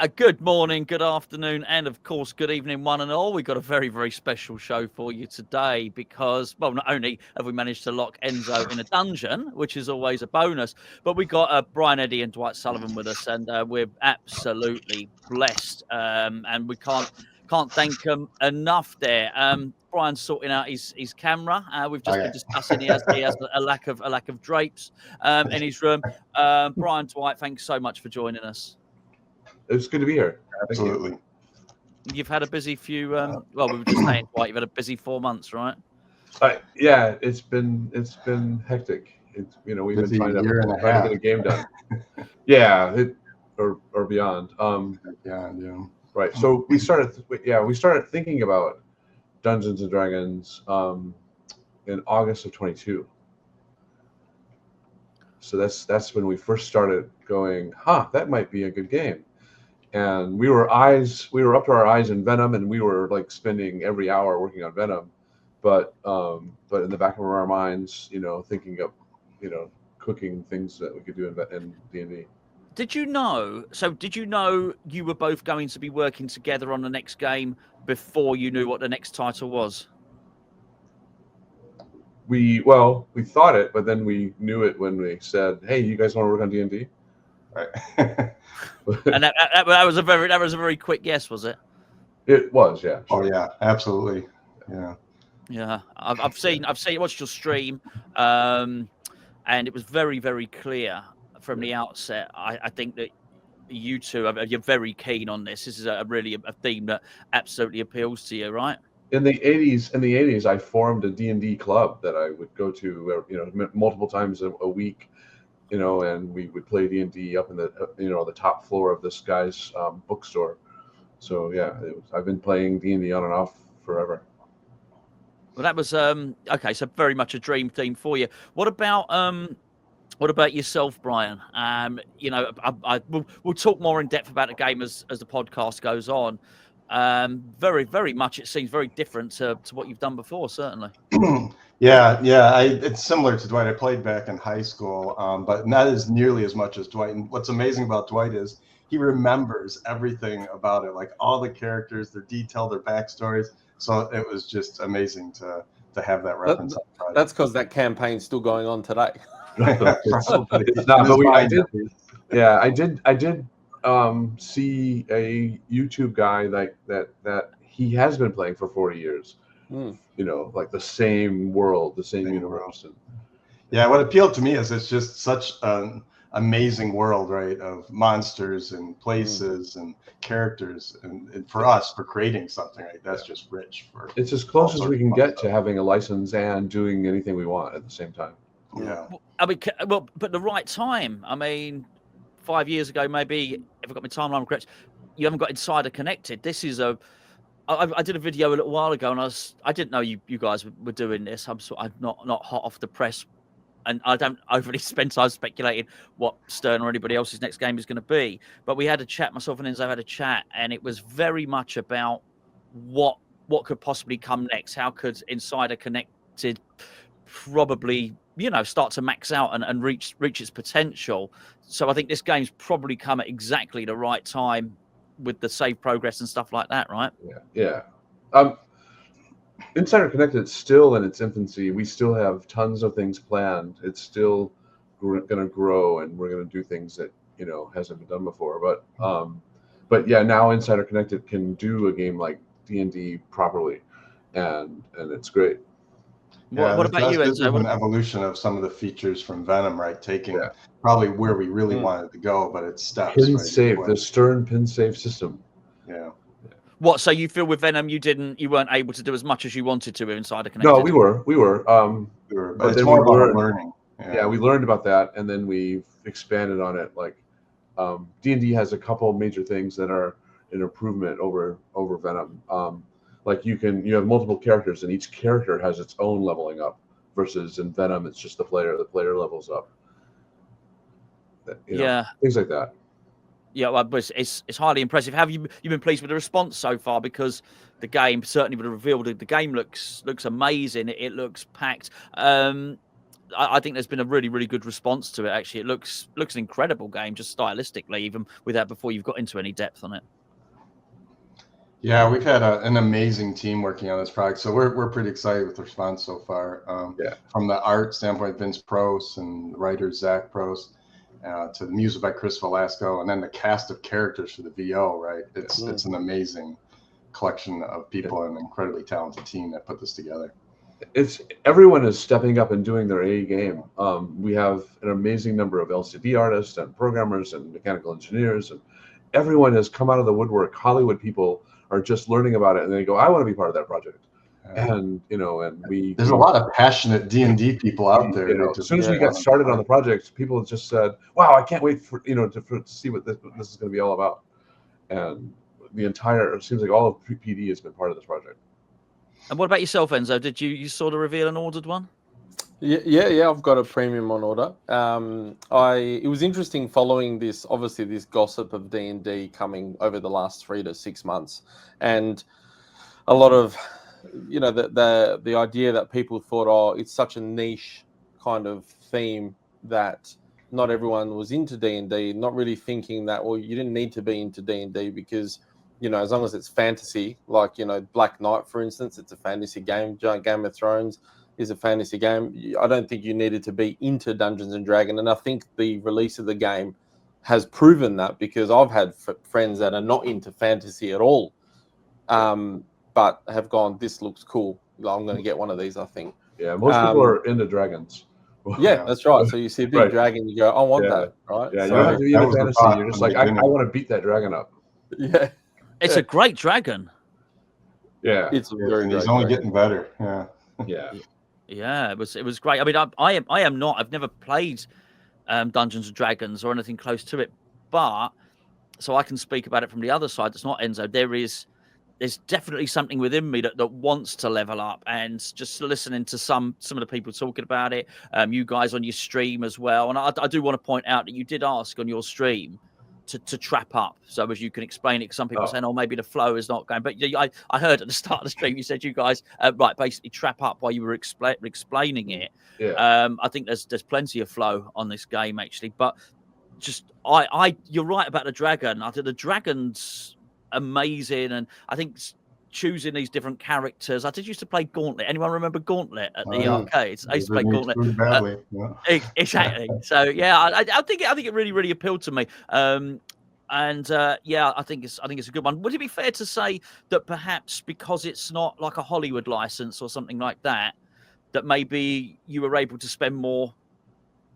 Good morning, good afternoon, and of course, good evening, one and all. We've got a very, very special show for you today because, well, not only have we managed to lock Enzo in a dungeon, which is always a bonus, but we got Brian, Eddy, and Dwight Sullivan with us, and we're absolutely blessed, and we can't thank them enough. There, Brian's sorting out his camera. We've just been discussing he has a lack of drapes in his room. Brian, Dwight, thanks so much for joining us. It's good to be here. Absolutely. You've had a busy few. Well, we were just saying, Dwight, you've had a busy 4 months, right? Yeah, it's been hectic. We've been trying to get a game done. Yeah, or beyond. Yeah. Right. So we started thinking about Dungeons and Dragons in August of 22. So that's when we first started going, that might be a good game. And we were up to our eyes in Venom, and we were like spending every hour working on Venom, but in the back of our minds, thinking of, cooking things that we could do in D&D. Did you know you were both going to be working together on the next game before you knew what the next title was? We thought it, but then we knew it when we said, "Hey, you guys want to work on D&D?" Right. And that was a very quick yes, was it? It was, yeah. Sure. Oh yeah, absolutely. Yeah. Yeah, I've watched your stream, and it was very, very clear from the outset. I think that you two you're very keen on this. This is really a theme that absolutely appeals to you, right? In the 80s, I formed a D&D club that I would go to, multiple times a week, and we would play D&D up in the, the top floor of this guy's bookstore. So yeah, I've been playing D&D on and off forever. Well, that was okay. So very much a dream theme for you. What about yourself, Brian? We'll talk more in depth about the game as the podcast goes on. Very, very much. It seems very different to what you've done before, certainly. Yeah. It's similar to Dwight. I played back in high school, but not as nearly as much as Dwight. And what's amazing about Dwight is he remembers everything about it, like all the characters, their detail, their backstories. So it was just amazing to have that reference. That's because that campaign's still going on today. It's not, but I did see a YouTube guy that he has been playing for 40 years. Like the same world, the same universe. Yeah, what appealed to me is it's just such an amazing world, right, of monsters and places and characters, and for us, for creating something, right, that's just rich. It's as close as we can get to having a license and doing anything we want at the same time. Yeah. But the right time. I mean, 5 years ago, maybe, if I got my timeline correct, you haven't got Insider connected. This is I did a video a little while ago, and I didn't know you guys were doing this. I'm not hot off the press, and I don't overly spend time speculating what Stern or anybody else's next game is going to be. But we had a chat, myself and Enzo had a chat, and it was very much about what could possibly come next. How could Insider Connected probably, start to max out and reach its potential? So I think this game's probably come at exactly the right time with the save progress and stuff like that, right? Yeah. Insider Connected is still in its infancy. We still have tons of things planned. It's still going to grow, and we're going to do things that hasn't been done before. But yeah, now Insider Connected can do a game like D&D properly, and it's great. Yeah, what about you, Enzo? An evolution of some of the features from Venom, right? Taking probably where we really wanted to go, but it's steps. Pin save, the Stern pin save system. Yeah. What? So you feel with Venom, you weren't able to do as much as you wanted to with Insider Connected? No, we were. But it's more about learning. Yeah, we learned about that, and then we expanded on it. Like D&D has a couple major things that are an improvement over Venom. Like you have multiple characters, and each character has its own leveling up. Versus in Venom, it's just the player levels up. Things like that. Yeah, well, it's highly impressive. Have you been pleased with the response so far? Because the game certainly would have revealed the game looks amazing. It looks packed. I think there's been a really, really good response to it. Actually, it looks an incredible game, just stylistically, even without before you've got into any depth on it. Yeah, we've had an amazing team working on this project, so we're pretty excited with the response so far. From the art standpoint, Vince Prost and the writer Zach Prost, to the music by Chris Velasco, and then the cast of characters for the VO. Right, it's an amazing collection of people and an incredibly talented team that put this together. Everyone is stepping up and doing their A game. We have an amazing number of LCD artists and programmers and mechanical engineers, and everyone has come out of the woodwork. Hollywood people are just learning about it, and they go, "I want to be part of that project." And there's a lot of passionate D&D people out there. As soon as we got started on the project, people just said, "Wow, I can't wait for to see what this is going to be all about." And it seems like all of PD has been part of this project. And what about yourself, Enzo? Did you sort of reveal an ordered one? Yeah. I've got a premium on order. It was interesting following this gossip of D&D coming over the last 3 to 6 months, and a lot of the idea that people thought, oh, it's such a niche kind of theme that not everyone was into D&D, not really thinking that, well, you didn't need to be into D&D because, as long as it's fantasy, like, Black Knight, for instance, it's a fantasy game. Game of Thrones is a fantasy game. I don't think you needed to be into Dungeons and Dragons. And I think the release of the game has proven that, because I've had friends that are not into fantasy at all, but have gone, this looks cool. I'm going to get one of these, I think. Yeah, most people are into dragons. Yeah, that's right. So you see a big dragon, you go, I want that, right? Yeah, so you don't have to be into fantasy. You're just like, I want to beat that dragon up. Yeah. It's a great dragon. Yeah. It's a very He's only getting better. Yeah. Yeah. Yeah, it was great. I mean, I am not. I've never played Dungeons and Dragons or anything close to it, but so I can speak about it from the other side. That's not Enzo. There's definitely something within me that wants to level up, and just listening to some of the people talking about it, you guys on your stream as well. And I do want to point out that you did ask on your stream to trap up, so as you can explain it, because some people are saying, oh, maybe the flow is not going, but I heard at the start of the stream you said you guys basically trap up while you were explaining it. I think there's plenty of flow on this game actually, but just you're right about the dragon. I think the dragon's amazing, and I think choosing these different characters. I did used to play Gauntlet. Anyone remember Gauntlet at the arcades? I used to play Gauntlet. Exactly. So yeah, I think it really, really appealed to me. I think it's a good one. Would it be fair to say that perhaps because it's not like a Hollywood license or something like that, that maybe you were able to spend more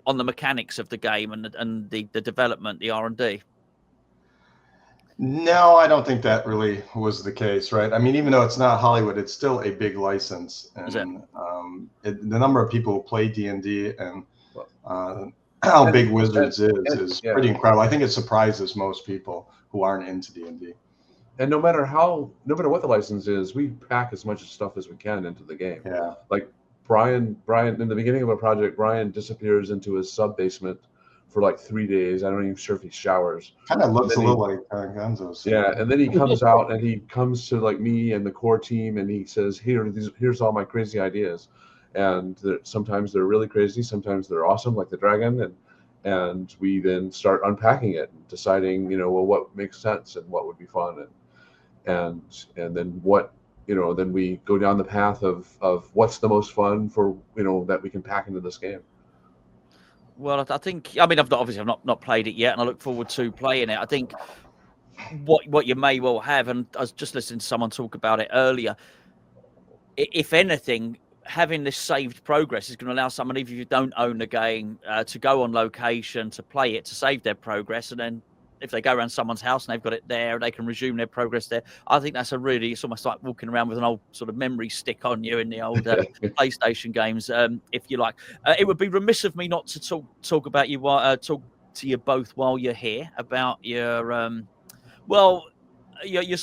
on the mechanics of the game and the development, the R&D? No, I don't think that really was the case, right? I mean, even though it's not Hollywood, it's still a big license, and the number of people who play D&D and how big Wizards is pretty incredible. I think it surprises most people who aren't into D&D. And no matter what the license is, we pack as much stuff as we can into the game. Yeah, like Brian in the beginning of a project, Brian disappears into his sub basement for like 3 days. I'm not even sure if he showers. Kind of looks a little like Gonzo's. Yeah, and then he comes out and he comes to like me and the core team, and he says, here's all my crazy ideas. And sometimes they're really crazy, sometimes they're awesome, like the dragon, and we then start unpacking it and deciding, what makes sense and what would be fun, and then what, then we go down the path of what's the most fun for, that we can pack into this game. Well, I think, I've not played it yet, and I look forward to playing it. I think what you may well have, and I was just listening to someone talk about it earlier, if anything, having this saved progress is going to allow someone, even if you don't own the game, to go on location, to play it, to save their progress, and then if they go around someone's house and they've got it there, they can resume their progress there. I think that's it's almost like walking around with an old sort of memory stick on you in the old PlayStation games, if you like. It would be remiss of me not to talk about you, talk to you both while you're here about your, you're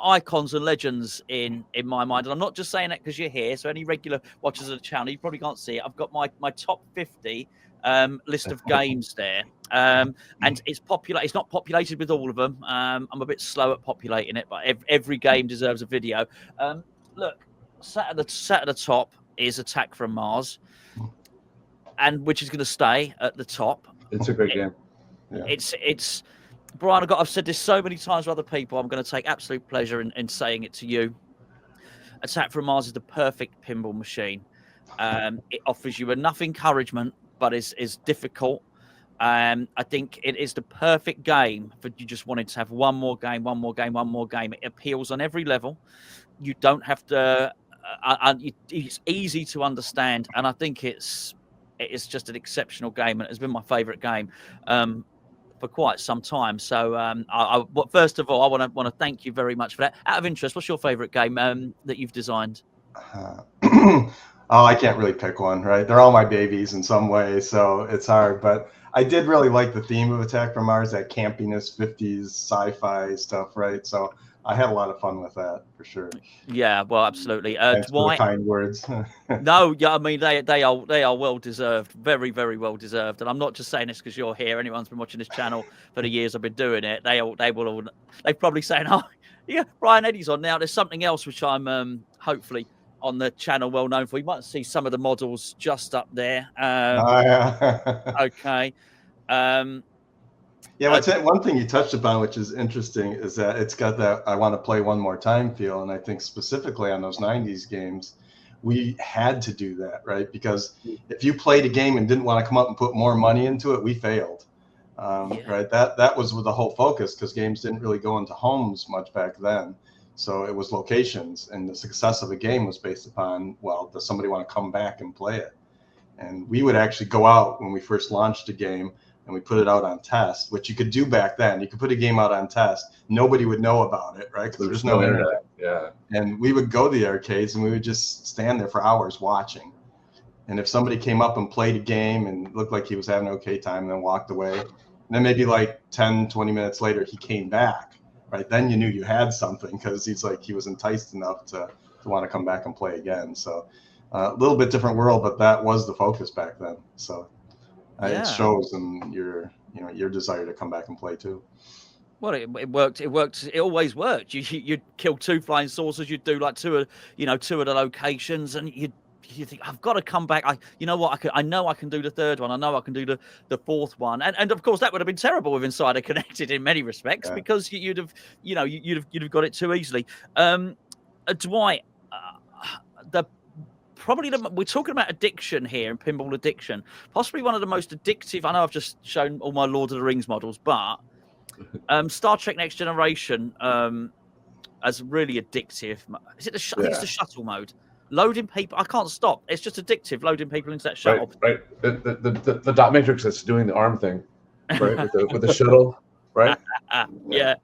icons and legends in my mind, and I'm not just saying that because you're here. So any regular watchers of the channel, you probably can't see it. I've got my top 50 list of games there, and it's not populated with all of them. I'm a bit slow at populating it, but every game deserves a video. Look, sat at the top is Attack from Mars. and which is going to stay at the top. It's a great game. Yeah. It's Brian. I've said this so many times to other people. I'm going to take absolute pleasure in saying it to you. Attack from Mars is the perfect pinball machine. It offers you enough encouragement, but is difficult. I think it is the perfect game for you just wanting to have one more game. It appeals on every level. You don't have to. It's easy to understand, and I think it's just an exceptional game, and it's been my favourite game for quite some time. So, first of all, I want to thank you very much for that. Out of interest, what's your favourite game that you've designed? Oh, I can't really pick one, right? They're all my babies in some way, so it's hard. But I did really like the theme of Attack from Mars, that campiness, 50s sci-fi stuff, right? So I had a lot of fun with that for sure. Yeah, well, absolutely. Thanks for the kind words. No, yeah, I mean they are well deserved, very, very well deserved. And I'm not just saying this because you're here. Anyone's been watching this channel for the years I've been doing it, they're probably saying, oh, yeah, Brian Eddy's on now. There's something else which I'm hopefully on the channel well known for. You might see some of the models just up there. Okay. Yeah, one thing you touched upon, which is interesting, is that it's got that I want to play one more time feel. And I think specifically on those 90s games, we had to do that, right? Because if you played a game and didn't want to come up and put more money into it, we failed, right? That was the whole focus, because games didn't really go into homes much back then. So it was locations, and the success of a game was based upon, well, does somebody want to come back and play it? And we would actually go out when we first launched a game, and we put it out on test, which you could do back then. You could put a game out on test. Nobody would know about it, right? Because there's no internet. Yeah. And we would go to the arcades, and we would just stand there for hours watching. And if somebody came up and played a game and looked like he was having an okay time and then walked away, and then maybe like 10, 20 minutes later, he came back, right? Then you knew you had something, because he was enticed enough to want to come back and play again. So a little bit different world, but that was the focus back then. So it shows in your desire to come back and play too. Well, it worked. It worked. It always worked. You'd kill 2 flying saucers. You'd do like two of the locations, and you think, I've got to come back. I know I can do the third one. I know I can do the fourth one. And of course that would have been terrible with Insider Connected in many respects, because you'd have got it too easily. Dwight, we're talking about addiction here, and pinball addiction. Possibly one of the most addictive. I know I've just shown all my Lord of the Rings models, but Star Trek Next Generation as really addictive. Is it I think it's the shuttle mode. Loading people, I can't stop. It's just addictive. Loading people into that shuttle. Right. The dot matrix that's doing the arm thing, right? with the shuttle, right? Yeah.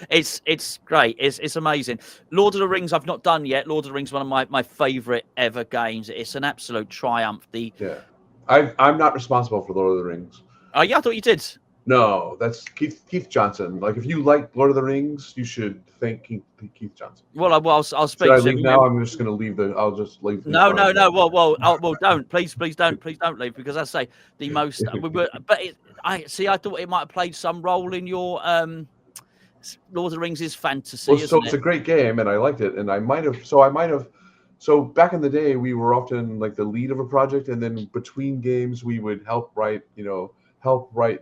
It's great. It's amazing. Lord of the Rings I've not done yet. Lord of the Rings, one of my favorite ever games. It's an absolute triumph. I'm not responsible for Lord of the Rings. Oh yeah, I thought you did. No, that's Keith Johnson. Like, if you like Lord of the Rings, you should thank Keith Johnson. Well, I'll speak. Should I leave now? I'm just going to leave I'll just leave. No. Well, don't. Please don't leave, because I say the most. I thought it might have played some role in your Lord of the Rings is fantasy. Well, so it's a great game, and I liked it, and I might have. So back in the day, we were often like the lead of a project, and then between games, we would help write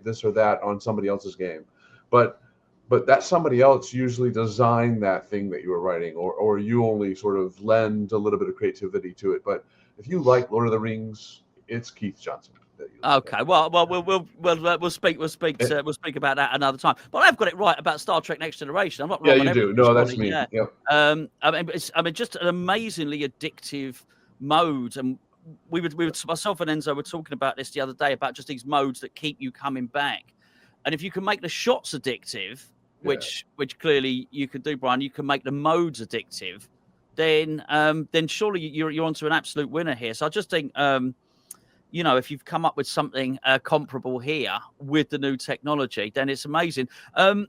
this or that on somebody else's game, but that somebody else usually designed that thing that you were writing, or you only sort of lend a little bit of creativity to it. But if you like Lord of the Rings, it's Keith Johnson. Okay, well, we'll speak about that another time. But I've got it right about Star Trek Next Generation. I'm not wrong. Yeah, you do. No, that's me. Yeah. Yep. I mean, just an amazingly addictive mode, and myself and Enzo were talking about this the other day, about just these modes that keep you coming back. And if you can make the shots addictive, which clearly you could do, Brian, you can make the modes addictive, then surely you're onto an absolute winner here. So I just think, if you've come up with something comparable here with the new technology, then it's amazing. I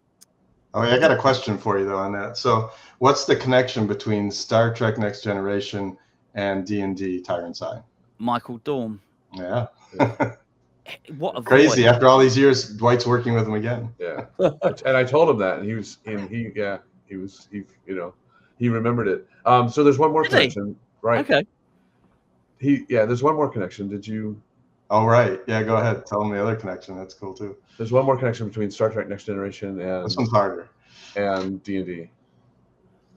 got a question for you though on that. So what's the connection between Star Trek Next Generation and D&D Tyrant's Eye? Michael Dorn. Yeah. What a crazy! After all these years, Dwight's working with him again. Yeah, and I told him that, and he remembered it. So there's one more connection, right? Okay. There's one more connection. Did you? Oh, right. Yeah, go ahead. Tell them the other connection. That's cool too. There's one more connection between Star Trek Next Generation This one's harder. and D&D.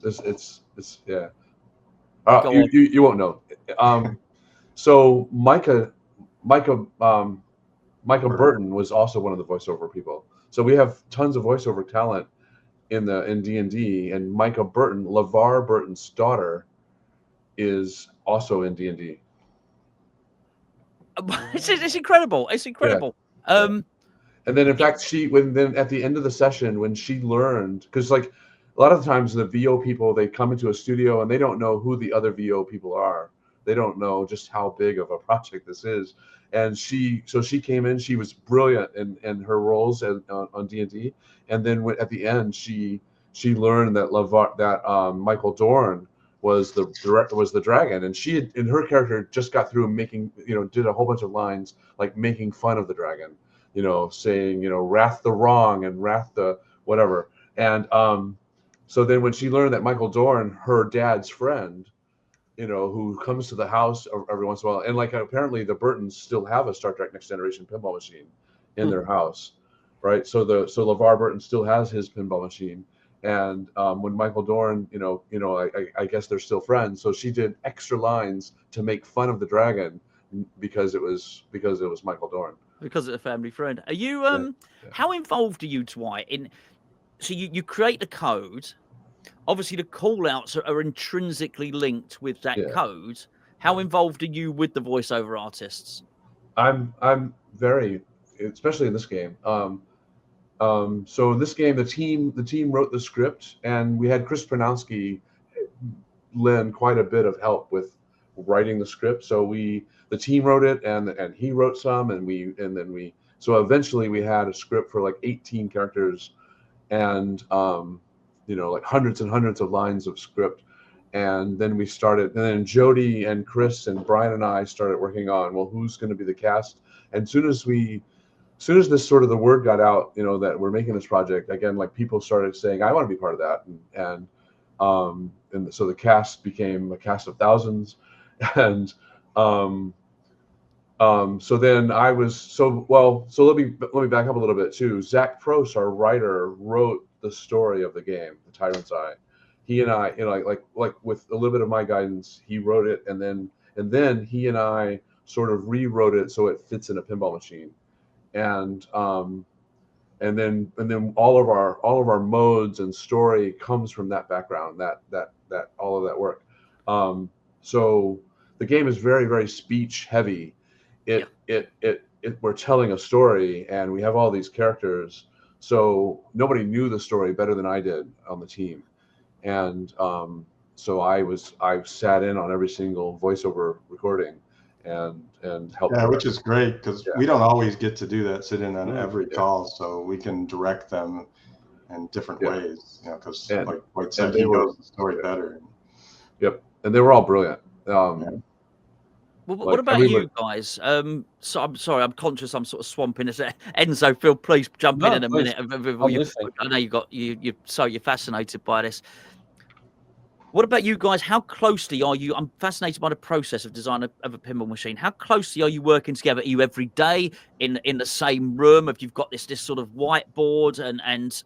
It's yeah. Go on. You won't know. So Micah Burton was also one of the voiceover people. So we have tons of voiceover talent in D&D, and Micah Burton, LeVar Burton's daughter, is also in D&D. It's incredible. It's incredible. And then, in fact, then at the end of the session, when she learned, because like a lot of the times the VO people, they come into a studio and they don't know who the other VO people are. They don't know just how big of a project this is. And she came in. She was brilliant in her roles on D&D. And then at the end, she learned that Michael Dorn was the dragon, and she had, in her character, just got through making, did a whole bunch of lines like making fun of the dragon, saying, wrath the wrong and wrath the whatever. And so then when she learned that Michael Dorn, her dad's friend, who comes to the house every once in a while, and like apparently the Burtons still have a Star Trek Next Generation pinball machine in their house, right? So LeVar Burton still has his pinball machine. And when Michael Dorn, I guess they're still friends. So she did extra lines to make fun of the dragon because it was Michael Dorn. Because it's a family friend. Are you how involved are you, Dwight? So you create the code. Obviously the call outs are intrinsically linked with that code. How involved are you with the voiceover artists? I'm very, especially in this game. So in this game, the team wrote the script, and we had Chris Pronowski lend quite a bit of help with writing the script. So the team wrote it, and he wrote some, so eventually we had a script for like 18 characters, and like hundreds and hundreds of lines of script. And then and then Jody and Chris and Brian and I started working on, well, who's going to be the cast. And as soon as this sort of the word got out, that we're making this project again, like people started saying, I want to be part of that. And so the cast became a cast of thousands. And so then let me back up a little bit too. Zach Prost, our writer, wrote the story of the game, The Tyrant's Eye. He and I, like with a little bit of my guidance, he wrote it, and then he and I sort of rewrote it so it fits in a pinball machine. And then all of our modes and story comes from that background, that all of that work. So the game is very, very speech heavy. We're telling a story, and we have all these characters. So nobody knew the story better than I did on the team, and so I sat in on every single voiceover recording and help. Yeah, which is great because we don't always get to do that, sit in on every call, so we can direct them in different ways, because like White said, he knows the story better. Yep, and they were all brilliant. Well, what about you guys? So I'm sorry, I'm conscious I'm sort of swamping this. Enzo, Phil, please jump in a minute. I know you're fascinated by this. What about you guys? How closely are you? I'm fascinated by the process of design of a pinball machine. How closely are you working together? Are you every day in the same room? Have you got this sort of whiteboard and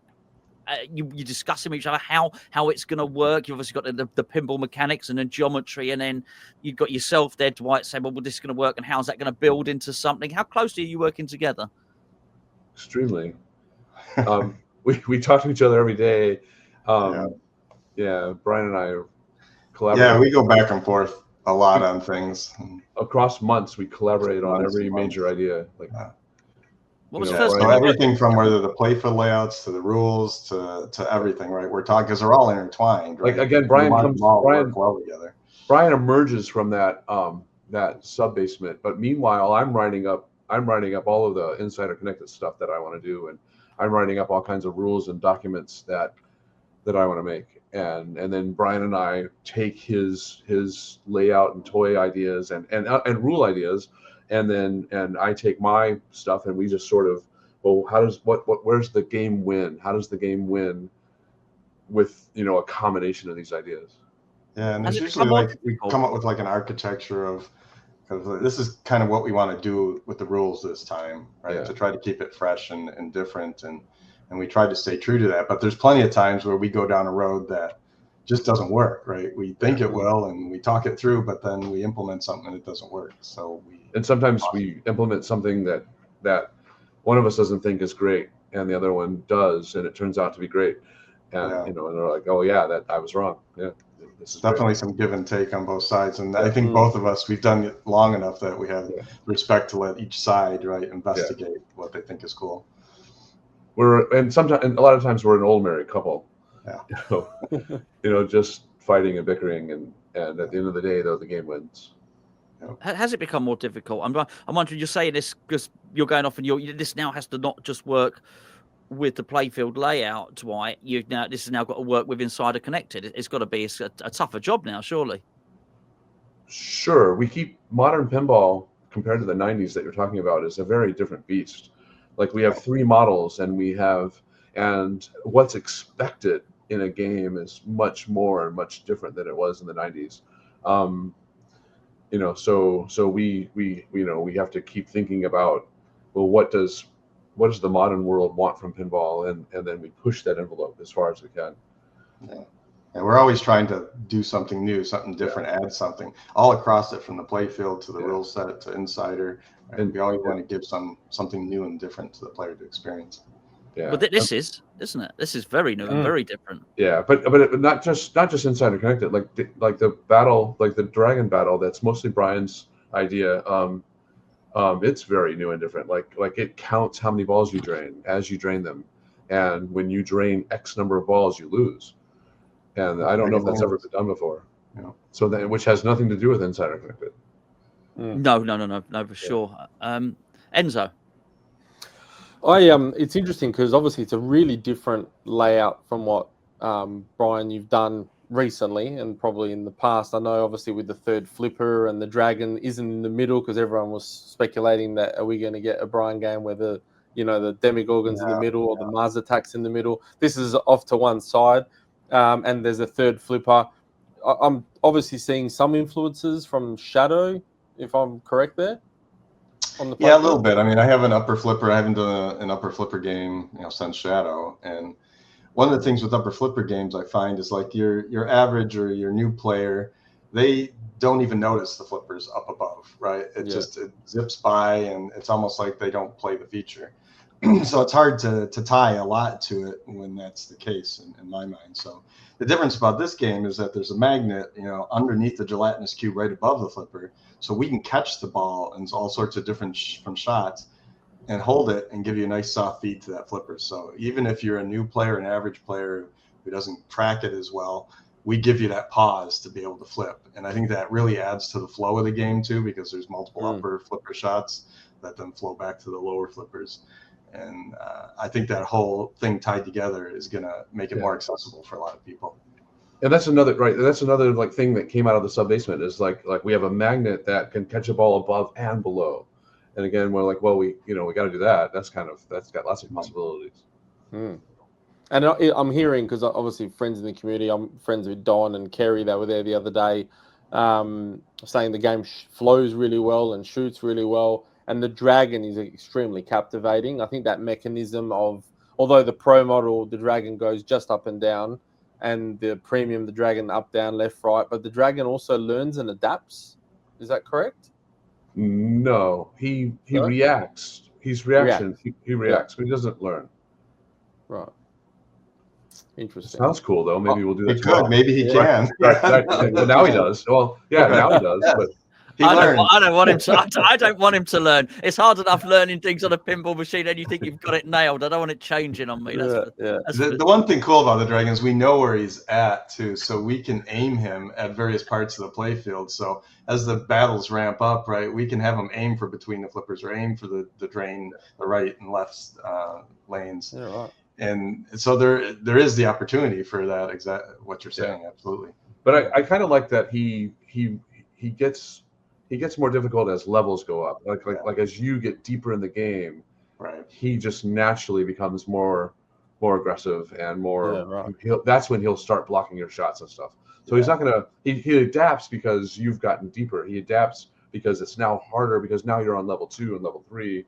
you discussing with each other how it's going to work? You've obviously got the pinball mechanics and the geometry, and then you've got yourself there, Dwight, saying, well, this is going to work, and how's that going to build into something? How closely are you working together? Extremely. We talk to each other every day. Brian and I collaborate. Yeah, we go back and forth a lot on things. Across months, we collaborate on every major idea. So everything from whether the playfield layouts to the rules to everything, right? We're talking because they're all intertwined. Right? Like again, Brian work well together. Brian emerges from that sub basement, but meanwhile, I'm writing up all of the insider connected stuff that I want to do, and I'm writing up all kinds of rules and documents that I want to make, and then Brian and I take his layout and toy ideas and rule ideas. And I take my stuff, and we just sort of, well, where's the game win? How does the game win with a combination of these ideas? Yeah, and there's usually we come up with like an architecture of because this is kind of what we want to do with the rules this time, right? Yeah. To try to keep it fresh and different, and we try to stay true to that. But there's plenty of times where we go down a road that just doesn't work, right? We think it will, and we talk it through, but then we implement something and it doesn't work. So and sometimes we implement something that one of us doesn't think is great, and the other one does, and it turns out to be great. And and they're like, oh yeah, that I was wrong. Yeah. This is definitely great. some give and take on both sides, and I think both of us, we've done it long enough that we have respect to let each side investigate what they think is cool. And a lot of times we're an old married couple. Just fighting and bickering, and at the end of the day, though, the game wins. Has it become more difficult? I'm wondering. You're saying this because you're going off, and this now has to not just work with the playfield layout, Dwight. This has now got to work with Insider Connected. It's got to be a tougher job now, surely. Sure, we keep modern pinball compared to the 90s that you're talking about is a very different beast. Like we have 3 models, and what's expected in a game is much more and much different than it was in the 90s. So we have to keep thinking about, well, what does the modern world want from pinball, and then we push that envelope as far as we can. And we're always trying to do something new, something different, add something all across it, from the playfield to the rule set to Insider. And we always want to give something new and different to the player to experience. Yeah, but this is, isn't it? This is very new and very different. Yeah, but not just Insider Connected, like the battle, like the dragon battle. That's mostly Brian's idea. It's very new and different. Like it counts how many balls you drain as you drain them, and when you drain X number of balls, you lose. And I don't know if that's ever been done before. So which has nothing to do with Insider Connected. No, for sure. Enzo. It's interesting because obviously it's a really different layout from what Brian you've done recently and probably in the past. I know obviously with the third flipper and the dragon isn't in the middle because everyone was speculating that are we going to get a Brian game where the Demigorgon's in the middle or the Mars Attack's in the middle. This is off to one side, and there's a third flipper. I'm obviously seeing some influences from Shadow, if I'm correct there. A little bit. I mean, I have an upper flipper. I haven't done an upper flipper game, since Shadow. And one of the things with upper flipper games I find is like your average or your new player, they don't even notice the flippers up above, right? It zips by, and it's almost like they don't play the feature. So it's hard to tie a lot to it when that's the case in my mind. So the difference about this game is that there's a magnet, underneath the gelatinous cube right above the flipper. So we can catch the ball in all sorts of different from shots and hold it and give you a nice soft feed to that flipper. So even if you're a new player, an average player who doesn't track it as well, we give you that pause to be able to flip. And I think that really adds to the flow of the game too, because there's multiple upper flipper shots that then flow back to the lower flippers. And I think that whole thing tied together is going to make it more accessible for a lot of people. And that's another like thing that came out of the sub basement is like we have a magnet that can catch a ball above and below. And again, we're like, well, we got to do that. That's got lots of possibilities. And I'm hearing, because obviously friends in the community, I'm friends with Don and Kerry. They were there the other day, saying the game flows really well and shoots really well. And the dragon is extremely captivating. I think that mechanism of, although the pro model, the dragon goes just up and down, and the premium, the dragon up, down, left, right, but the dragon also learns and adapts. Is that correct? No, he reacts. He's reaction. He reacts, but he doesn't learn. Right. Interesting. Sounds cool though. Maybe we'll do that. He could. Maybe he can. Well, now he does. Well, now he does. But I don't want him to. I don't want him to learn. It's hard enough learning things on a pinball machine, and you think you've got it nailed. I don't want it changing on me. The one thing cool about the dragon is we know where he's at too, so we can aim him at various parts of the playfield. So as the battles ramp up, right, we can have him aim for between the flippers or aim for the drain, the right and left lanes. Yeah, right. And so there is the opportunity for that. Exact what you're saying, absolutely. But I kind of like that he gets more difficult as levels go up. Like as you get deeper in the game, right? He just naturally becomes more aggressive and more. That's when he'll start blocking your shots and stuff. So he's not gonna. He adapts because you've gotten deeper. He adapts because it's now harder because now you're on level 2 and level 3,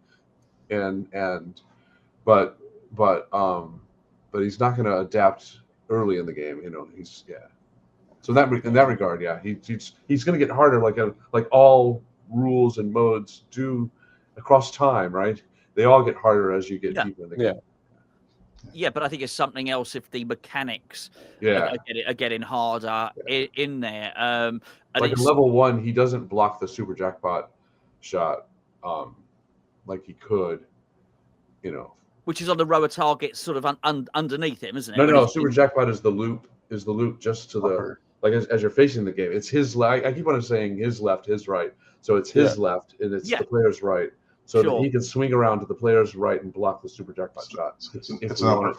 but he's not going to adapt early in the game. He's So in that regard, he's going to get harder, like all rules and modes do across time, right? They all get harder as you get deeper in the game. Yeah, but I think it's something else if the mechanics Yeah. are getting harder in there. Like in level 1, he doesn't block the super jackpot shot like he could, Which is on the row of targets sort of underneath him, isn't it? No, super jackpot is the loop just to the, like as you're facing the game. It's his left. I keep on saying his left, his right. So it's his left and it's the player's right. So that he can swing around to the player's right and block the super jackpot shot. It's not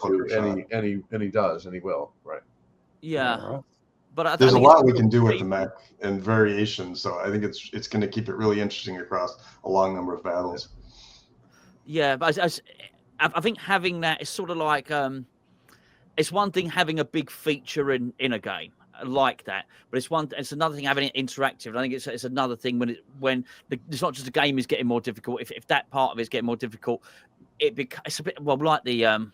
and he does, and he will, right? Yeah. But there's a lot we can do with the mech and variations, so I think it's going to keep it really interesting across a long number of battles. Yeah, but I think having that is sort of like it's one thing having a big feature in a game like that, but it's another thing having it interactive. And I think it's another thing when it's not just the game is getting more difficult. If that part of it is getting more difficult, it's a bit like the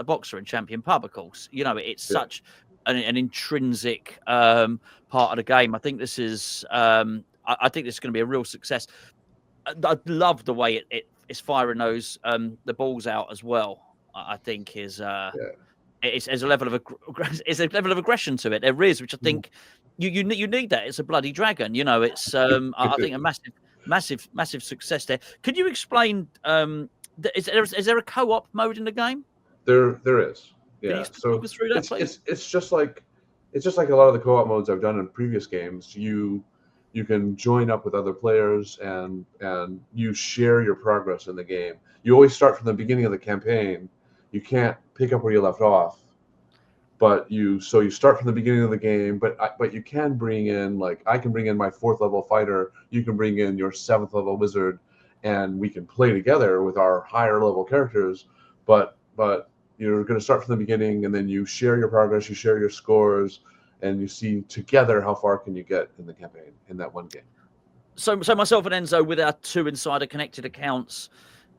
boxer in Champion Pub, of course. It's such an intrinsic part of the game. I think this is I think this is going to be a real success. I love the way it's firing those the balls out as well. I think is it's a level of aggression to it. There is, which I think you need that. It's a bloody dragon. It's I think a massive success there. Could you explain? Is there a co-op mode in the game? There is. Yeah. Can you talk us through that, please? It's just like a lot of the co-op modes I've done in previous games. You can join up with other players and you share your progress in the game. You always start from the beginning of the campaign. You can't pick up where you left off, but you start from the beginning of the game. But you can bring in, like, I can bring in my 4th level fighter. You can bring in your 7th level wizard, and we can play together with our higher level characters. But you're going to start from the beginning, and then you share your progress, you share your scores, and you see together how far can you get in the campaign in that one game. So myself and Enzo, with our 2 insider connected accounts,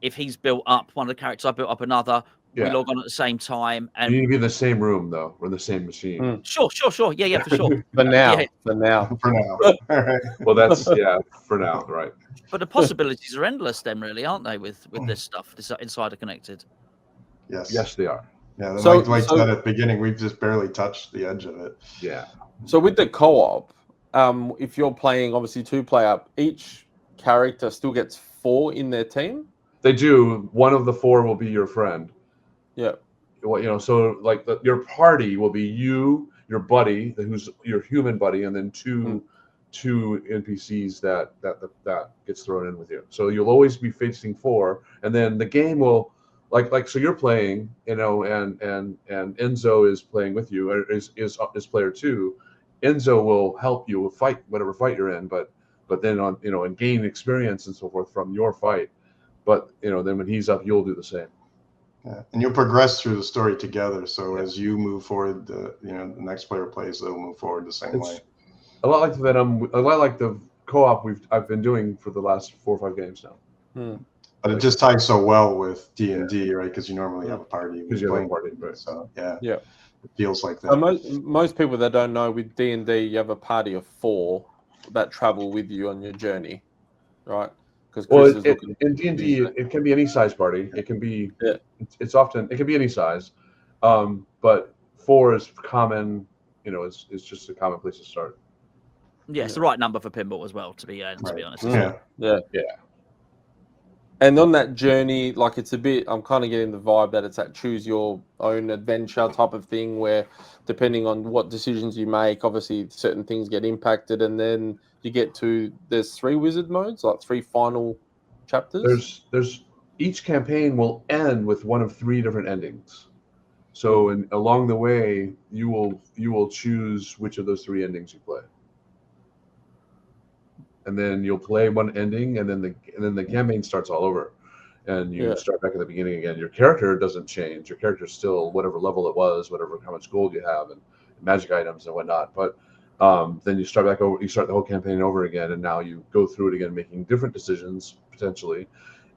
if he's built up one of the characters, I built up another. We log on at the same time, and you need to be in the same room though, or the same machine. Sure, yeah, for sure. For now. All right. Well, that's for now, right? But the possibilities are endless, then, really, aren't they? With this stuff, this insider connected. Yes, they are. Yeah, like Dwight said at the beginning, we've just barely touched the edge of it. Yeah. So with the co-op, if you're playing obviously 2-player, each character still gets 4 in their team. They do. One of the 4 will be your friend. Yeah. Well, so like your party will be you, your buddy, who's your human buddy, and then two NPCs that gets thrown in with you. So you'll always be facing 4, and then the game will so you're playing, and Enzo is playing with you, or is player 2. Enzo will help you fight whatever fight you're in, but then and gain experience and so forth from your fight. But then when he's up, you'll do the same. Yeah. And you'll progress through the story together. So as you move forward, the next player plays, they'll move forward the same way. A lot like the co-op I've been doing for the last 4 or 5 games now. But it just ties so well with D&D, right? Because you normally have a party. Because you have a party, right? So it feels like that. Most people that don't know, with D&D, you have a party of 4 that travel with you on your journey, right? In D&D, it can be any size party. It can be. It can be any size, but 4 is common. Is just a common place to start. Yeah, it's the right number for pinball as well. To be honest. Yeah. And on that journey, like, it's a bit, I'm kind of getting the vibe that it's that choose your own adventure type of thing, where depending on what decisions you make, obviously certain things get impacted, and then you get to, there's 3 wizard modes, like 3 final chapters. There's each campaign will end with one of 3 different endings. So along the way, you will choose which of those 3 endings you play. And then you'll play one ending, and then the campaign starts all over, and you start back at the beginning again. Your character doesn't change. Your character's still whatever level it was, how much gold you have, and magic items and whatnot. But then you start back over. You start the whole campaign over again, and now you go through it again, making different decisions potentially,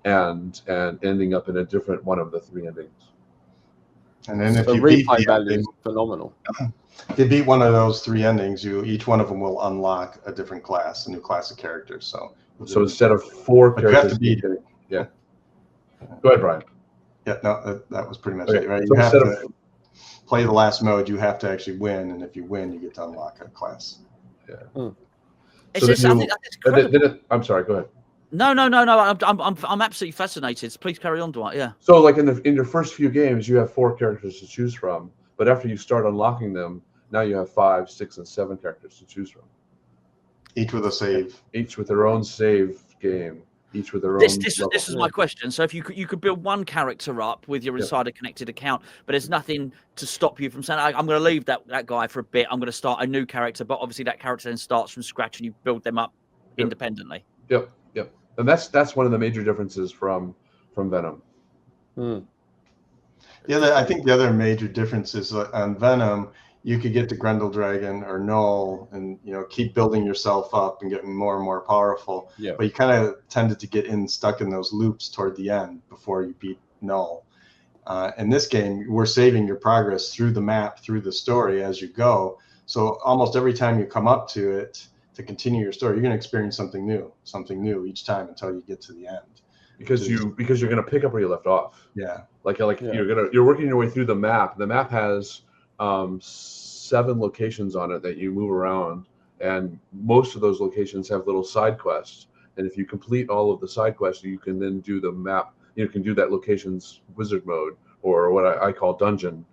and ending up in a different one of the 3 endings. And then if The you beat replay the value ending, is phenomenal. if you beat one of those 3 endings, each one of them will unlock a different class, a new class of characters. So instead of 4 but you have characters, to beat yeah. Go ahead, Brian. Yeah, no, that was pretty much Okay, it, right? so You have instead to play the last mode. You have to actually win, and if you win, you get to unlock a class. Yeah. It's So just, then I you, think that's incredible. I'm sorry. Go ahead. No. I'm absolutely fascinated. Please carry on, Dwight. Yeah. So, like in your first few games, you have 4 characters to choose from, but after you start unlocking them, now you have 5, 6, and 7 characters to choose from. Each with a save. Each with their own save game. Each with their own. This is my question. So if you could build one character up with your Insider Connected account, but there's nothing to stop you from saying, I'm going to leave that guy for a bit. I'm going to start a new character, but obviously that character then starts from scratch and you build them up independently. Yep. And that's one of the major differences from Venom. I think the other major difference is on Venom, you could get to Grendel Dragon or Null and keep building yourself up and getting more and more powerful. Yeah. But you kind of tended to get stuck in those loops toward the end before you beat Null. In this game, we're saving your progress through the map, through the story as you go. So almost every time you come up to it to continue your story, you're going to experience something new each time until you get to the end. Because you're going to pick up where you left off. Yeah. You're working your way through the map. The map has 7 locations on it that you move around, and most of those locations have little side quests. And if you complete all of the side quests, you can then do the map. You can do that location's wizard mode, or what I call dungeon.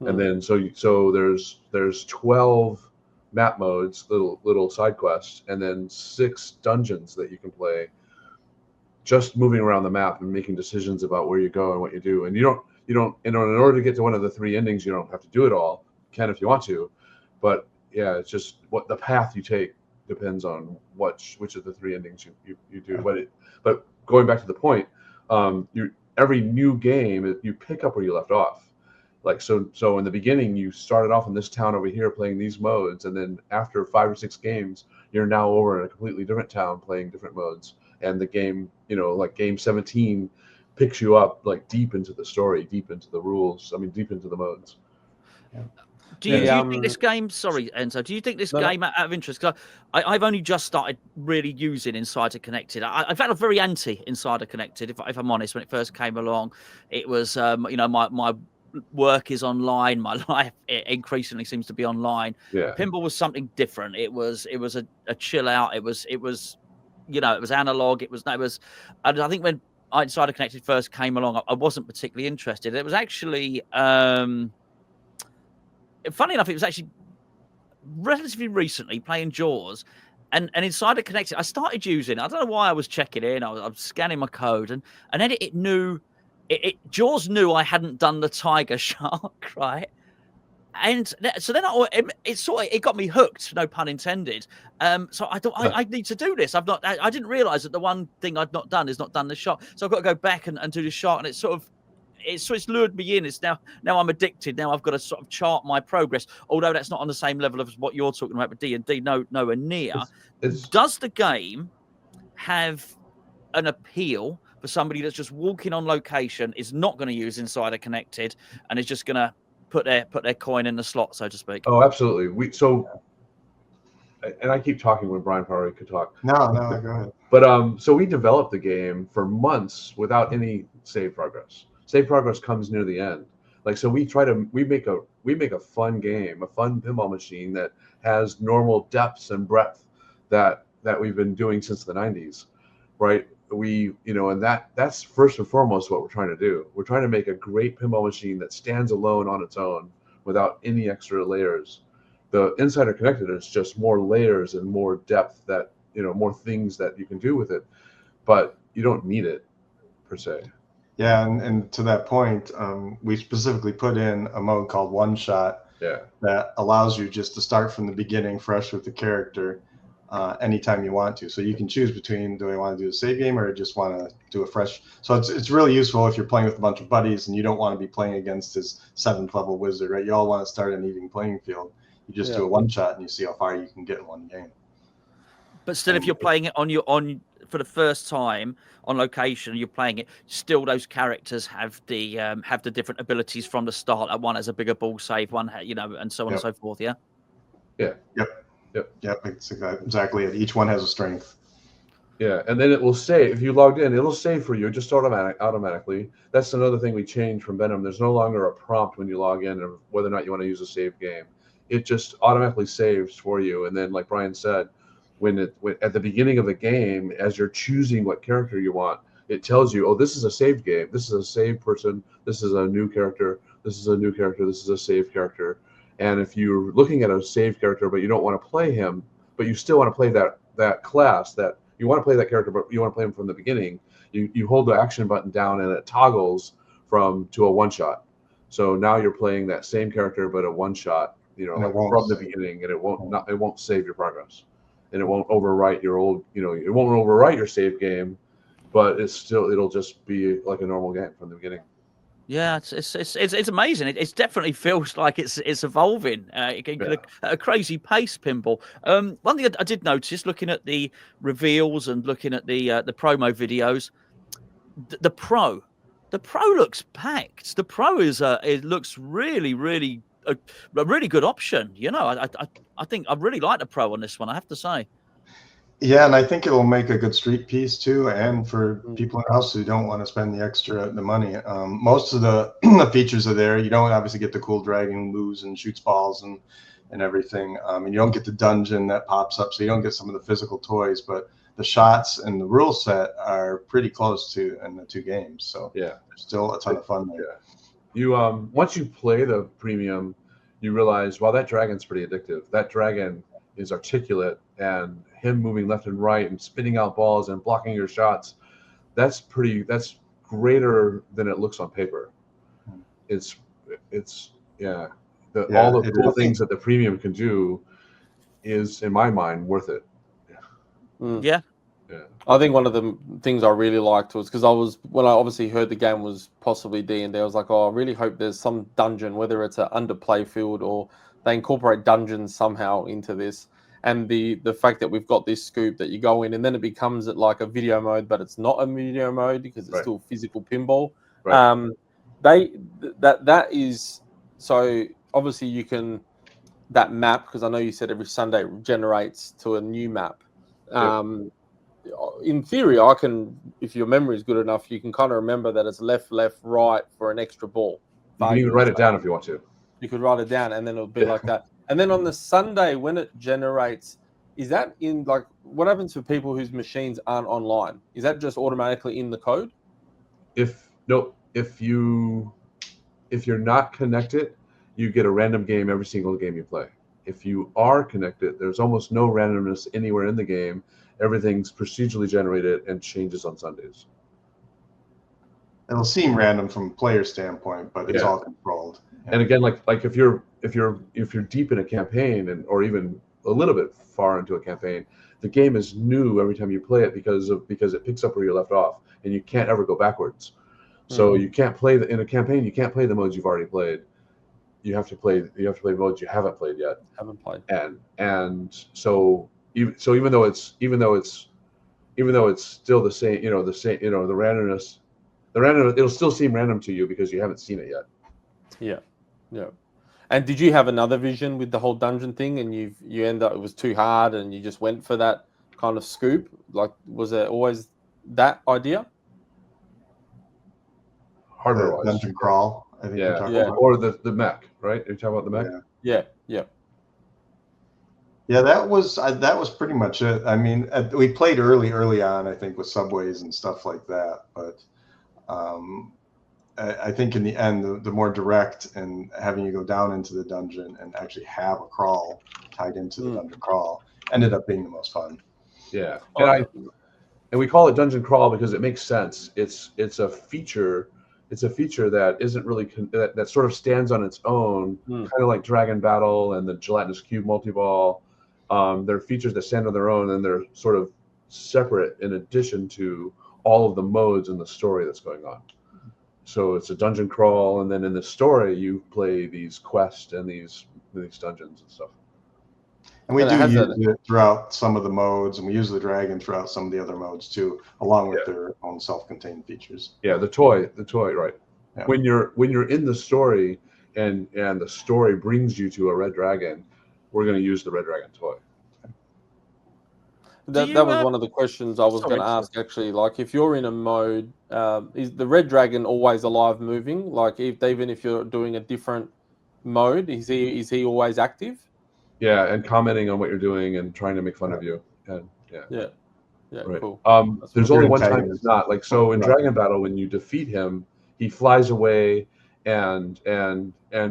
And then so there's 12 map modes, little side quests, and then 6 dungeons that you can play. Just moving around the map and making decisions about where you go and what you do. And you don't in order to get to one of the 3 endings, you don't have to do it all. You can if you want to, but yeah, it's just what the path you take depends on which of the 3 endings you do. But going back to the point, every new game you pick up where you left off. Like so in the beginning you started off in this town over here playing these modes, and then after 5 or 6 games, you're now over in a completely different town playing different modes. And the game, like game 17 picks you up like deep into the story, deep into the rules, deep into the modes. Do you think this game, sorry, Enzo, do you think this game, out of interest, because I've only just started really using Insider Connected. I've had a very anti-Insider Connected, if I'm honest. When it first came along, it was, my work is online. My life increasingly seems to be online. Yeah. Pinball was something different. It was a chill out. It was it was analog. I think when Insider Connected first came along, I wasn't particularly interested. It was actually, funny enough, it was actually relatively recently playing Jaws, and Insider Connected, I started using. I don't know why I was checking in. I was scanning my code, and then it knew. Jaws knew I hadn't done the tiger shark, right? And so then it got me hooked, no pun intended. So I thought I need to do this. I didn't realize that the one thing I'd not done is not done the shark. So I've got to go back and do the shark, and it's lured me in. It's now I'm addicted. Now I've got to sort of chart my progress. Although that's not on the same level as what you're talking about with D&D, nowhere near. Does the game have an appeal for somebody that's just walking on location, is not going to use Insider Connected, and is just going to put their coin in the slot, so to speak? Oh, absolutely. And I keep talking when Brian probably could talk. No, go ahead. But so we developed the game for months without any save progress. Save progress comes near the end. Like, so we make a fun game, a fun pinball machine that has normal depths and breadth that we've been doing since the 90s, right? And that's first and foremost what we're trying to do. We're trying to make a great pinball machine that stands alone on its own without any extra layers. The Insider Connected is just more layers and more depth, that more things that you can do with it, but you don't need it per se. Yeah, and to that point, we specifically put in a mode called One Shot. Yeah. That allows you just to start from the beginning, fresh with the character, anytime you want to. So you can choose between, do I want to do a save game or just want to do a fresh? So it's really useful if you're playing with a bunch of buddies and you don't want to be playing against his 7th level wizard, right? You all want to start an even playing field. You just do a one shot and you see how far you can get in one game. But still, if you're playing it on for the first time on location, you're playing it. Still, those characters have the different abilities from the start. Like one has a bigger ball save, one, and so on and so forth. Yeah. Yeah. Yep. It's exactly it. Each one has a strength. Yeah, and then it will save. If you logged in, it'll save for you just automatically. That's another thing we changed from Venom. There's no longer a prompt when you log in of whether or not you want to use a save game. It just automatically saves for you. And then, like Brian said, when at the beginning of the game, as you're choosing what character you want, it tells you, oh, this is a saved game. This is a saved person. This is a new character. This is a new character. This is a saved character. And if you're looking at a saved character, but you don't want to play him, but you still want to play that class, that you want to play that character, but you want to play him from the beginning, you hold the action button down and it toggles to a one shot. So now you're playing that same character, but a one shot, from the beginning, and it won't save your progress, and it won't overwrite your old, it won't overwrite your save game, but it'll just be like a normal game from the beginning. Yeah, it's amazing. It definitely feels like it's evolving at a crazy pace, Pinball. One thing I did notice, looking at the reveals and looking at the promo videos, the Pro looks packed. The Pro it looks really, really a really good option. I think I really like the Pro on this one, I have to say. Yeah, and I think it'll make a good street piece too, and for people in the house who don't want to spend the money. Most of the features are there. You don't obviously get the cool dragon moves and shoots balls and everything, and you don't get the dungeon that pops up, so you don't get some of the physical toys. But the shots and the rule set are pretty close to in the two games. So yeah, there's still a ton of fun there. Yeah. You once you play the premium, you realize, wow, that dragon's pretty addictive. That dragon is articulate, and him moving left and right and spitting out balls and blocking your shots, that's greater than it looks on paper. It's all the cool things that the premium can do is, in my mind, worth it. Yeah. I think one of the things I really liked was because when I obviously heard the game was possibly D&D, I was like, oh, I really hope there's some dungeon, whether it's an under playfield or they incorporate dungeons somehow into this. And the fact that we've got this scoop that you go in and then it becomes like a video mode, but it's not a video mode because it's still physical pinball. Right. That is, so obviously you can, that map, because I know you said every Sunday it generates to a new map. In theory, I can, if your memory is good enough, you can kind of remember that it's left, right for an extra ball. You can even write it down if you want to. You could write it down and then it'll be like that. And then on the Sunday, when it generates, is that in like, what happens for people whose machines aren't online? Is that just automatically in the code? If you're not connected, you get a random game every single game you play. If you are connected, there's almost no randomness anywhere in the game. Everything's procedurally generated and changes on Sundays. It'll seem random from a player standpoint, but it's all controlled. And again, like if you're deep in a campaign or even a little bit far into a campaign, the game is new every time you play it because it picks up where you left off, and you can't ever go backwards. So you can't play in a campaign. You can't play the modes you've already played. You have to play modes you haven't played yet. And so even though it's still the same, the randomness, it'll still seem random to you because you haven't seen it yet. Yeah. And did you have another vision with the whole dungeon thing, and you end up, it was too hard, and you just went for that kind of scoop? Like, was there always that idea? Hardware-wise, dungeon crawl. I think you're talking about. Or the mech, right? You're talking about the mech. Yeah. Yeah, that was pretty much it. I mean, we played early on, I think, with subways and stuff like that. But I think in the end, the more direct and having you go down into the dungeon and actually have a crawl tied into the dungeon crawl ended up being the most fun. Yeah, and we call it dungeon crawl because it makes sense. It's a feature. It's a feature that isn't really that sort of stands on its own, kind of like Dragon Battle and the Gelatinous Cube multi-ball. They're features that stand on their own, and they're sort of separate in addition to all of the modes in the story that's going on. So it's a dungeon crawl, and then in the story you play these quests and these dungeons and stuff. And we And it do has use a- it throughout some of the modes, and we use the dragon throughout some of the other modes too, along with their own self-contained features. Yeah, the toy, right? Yeah. When you're in the story and the story brings you to a red dragon, we're going to use the red dragon toy. That was one of the questions I was going to ask, actually. Like, if you're in a mode, is the red dragon always alive, moving? Like, even if you're doing a different mode, is he always active? Yeah, and commenting on what you're doing and trying to make fun of you. And yeah, right. Cool. There's only one time it's not. Like, so in Dragon Battle, when you defeat him, he flies away, and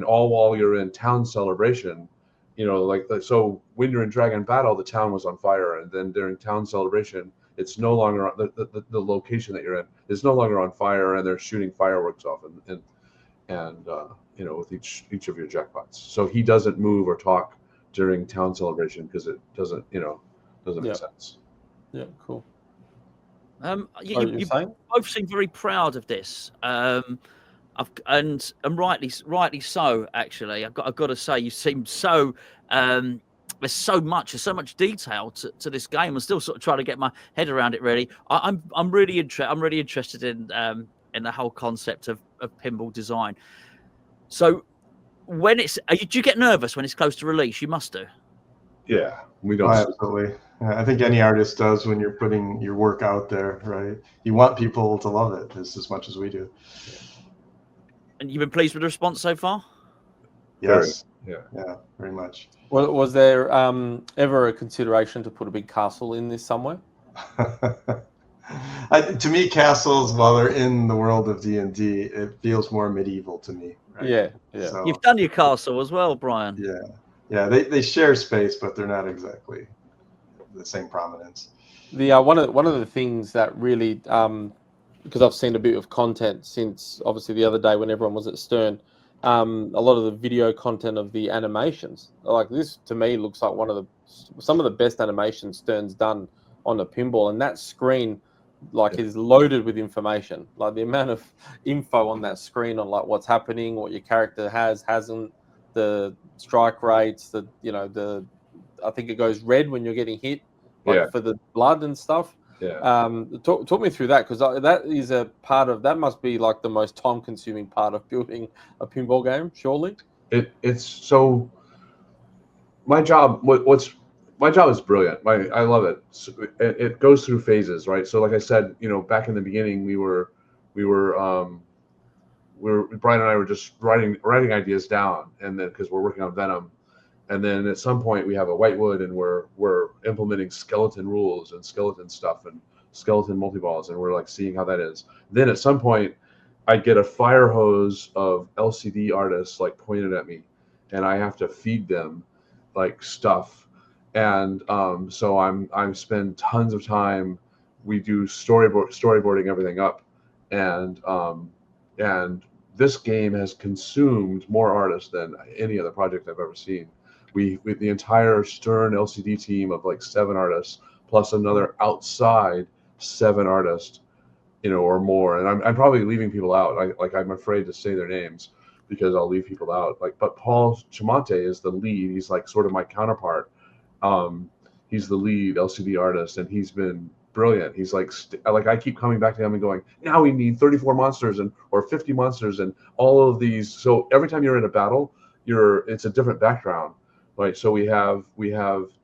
all while you're in town celebration, you know, like, so when you're in Dragon Battle, the town was on fire, and then during town celebration, it's no longer the location that you're in is no longer on fire, and they're shooting fireworks off, and you know, with each of your jackpots. So he doesn't move or talk during town celebration because it doesn't make sense. Yeah, cool. You both seem very proud of this, and rightly so. Actually, I've got to say, you seem so. There's so much detail to this game. I'm still sort of trying to get my head around it. Really, I'm really interested in the whole concept of pinball design. So, do you get nervous when it's close to release? You must do. Yeah, we don't. Absolutely. I think any artist does when you're putting your work out there, right? You want people to love it as much as we do. And you've been pleased with the response so far? Yes. Yeah, very much. Well, was there ever a consideration to put a big castle in this somewhere? To me, castles, while they're in the world of D&D, it feels more medieval to me. Right? Yeah. So, you've done your castle as well, Brian. Yeah. They share space, but they're not exactly the same prominence. The one of the things that really, because I've seen a bit of content since obviously the other day when everyone was at Stern, a lot of the video content of the animations, like this to me looks like some of the best animations Stern's done on a pinball, and that screen is loaded with information. Like the amount of info on that screen on like what's happening, what your character hasn't, the strike rates, I think it goes red when you're getting hit, for the blood and stuff. Talk me through that, because that is a part of that must be like the most time-consuming part of building a pinball game, surely. It's so. My job, my job is brilliant. I love it. It goes through phases, right? So, like I said, you know, back in the beginning, Brian and I were just writing ideas down, and then because we're working on Venom. And then at some point we have a Whitewood, and we're implementing skeleton rules and skeleton stuff and skeleton multi-balls, and we're like seeing how that is. Then at some point I get a fire hose of LCD artists like pointed at me, and I have to feed them like stuff. And so I spend tons of time. We do storyboarding everything up, and this game has consumed more artists than any other project I've ever seen. We the entire Stern LCD team of like 7 artists plus another outside 7 artists, you know, or more. And I'm probably leaving people out. I'm afraid to say their names because I'll leave people out. But Paul Chiamonte is the lead. He's like sort of my counterpart. He's the lead LCD artist, and he's been brilliant. He's like I keep coming back to him and going, now we need 34 monsters or 50 monsters and all of these. So every time you're in a battle, it's a different background. Right, so we have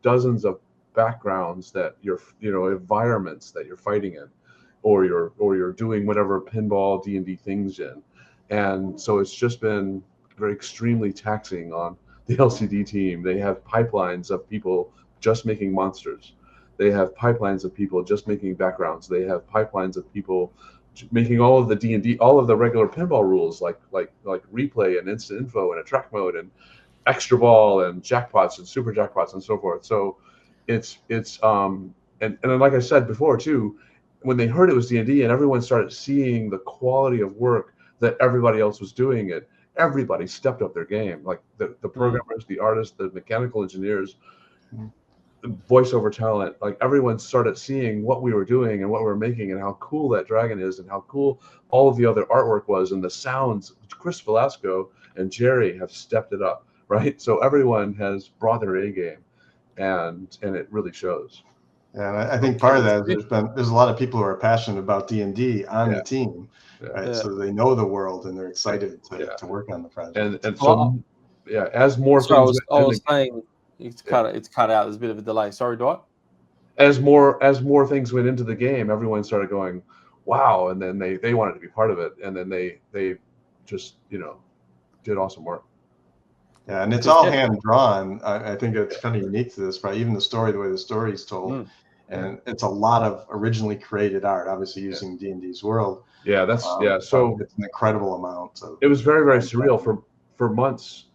dozens of backgrounds that environments that you're fighting in, or you're doing whatever pinball D&D things in, and so it's just been extremely taxing on the LCD team. They have pipelines of people just making monsters. They have pipelines of people just making backgrounds. They have pipelines of people making all of the D&D, all of the regular pinball rules, like replay and instant info and attract mode and extra ball and jackpots and super jackpots and so forth. So it's and then, like I said before too, when they heard it was D&D and everyone started seeing the quality of work that everybody else was doing, everybody stepped up their game. Like the programmers, the artists, the mechanical engineers, the voiceover talent, like everyone started seeing what we were doing and what we were making and how cool that dragon is and how cool all of the other artwork was and the sounds. Chris Velasco and Jerry have stepped it up. Right, so everyone has brought their A game, and it really shows. Yeah, and I think part of that is there's a lot of people who are passionate about D&D on the team, right? Yeah. So they know the world and they're excited to work on the project. And so as more So things I was saying it's cut out. There's a bit of a delay. Sorry, Dwight. as more things went into the game, everyone started going, wow, and then they wanted to be part of it, and then they just did awesome work. Yeah, and it's all hand drawn. I think it's kind of unique to this, right? Even the way the story is told, and it's a lot of originally created art, obviously using D&D's world. Yeah, So it's an incredible amount. It was very, very surreal for months.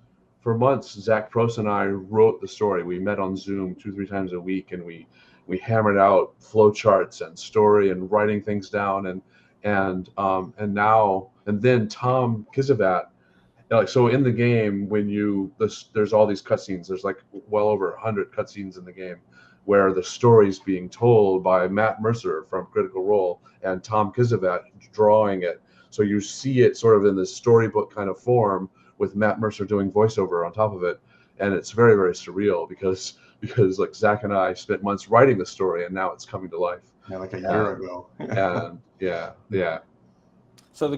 For months, Zach Prost and I wrote the story. We met on Zoom 2-3 times a week, and we hammered out flow charts and story and writing things down, and then Tom Kizivat. Like, so in the game, when there's all these cutscenes. There's like well over 100 cutscenes in the game, where the story's being told by Matt Mercer from Critical Role and Tom Kizivat drawing it. So you see it sort of in this storybook kind of form with Matt Mercer doing voiceover on top of it, and it's very, very surreal because like Zach and I spent months writing the story, and now it's coming to life. Yeah, like a year ago. And yeah. So the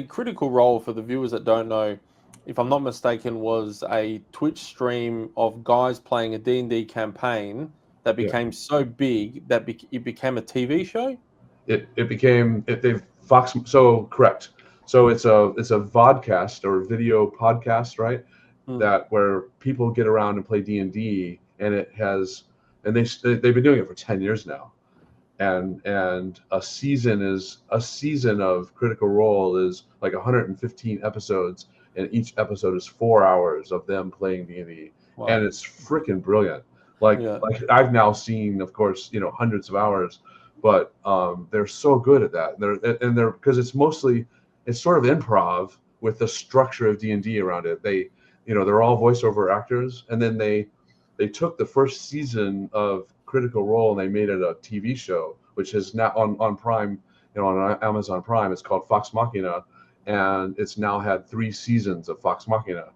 Critical Role, for the viewers that don't know, if I'm not mistaken, was a Twitch stream of guys playing a D&D campaign that became so big that it became a TV show. Correct. So it's a vodcast or video podcast, right? That where people get around and play D&D, and they've been doing it for 10 years now. And a season of Critical Role is like 115 episodes, and each episode is 4 hours of them playing D&D. Wow. And it's freaking brilliant. Like I've now seen, of course, hundreds of hours, but they're so good at that. They're because it's sort of improv with the structure of D&D around it. They're all voiceover actors, and then they took the first season of Critical Role and they made it a TV show, which is now on Prime, on Amazon Prime. It's called Vox Machina, and it's now had 3 seasons of Vox Machina.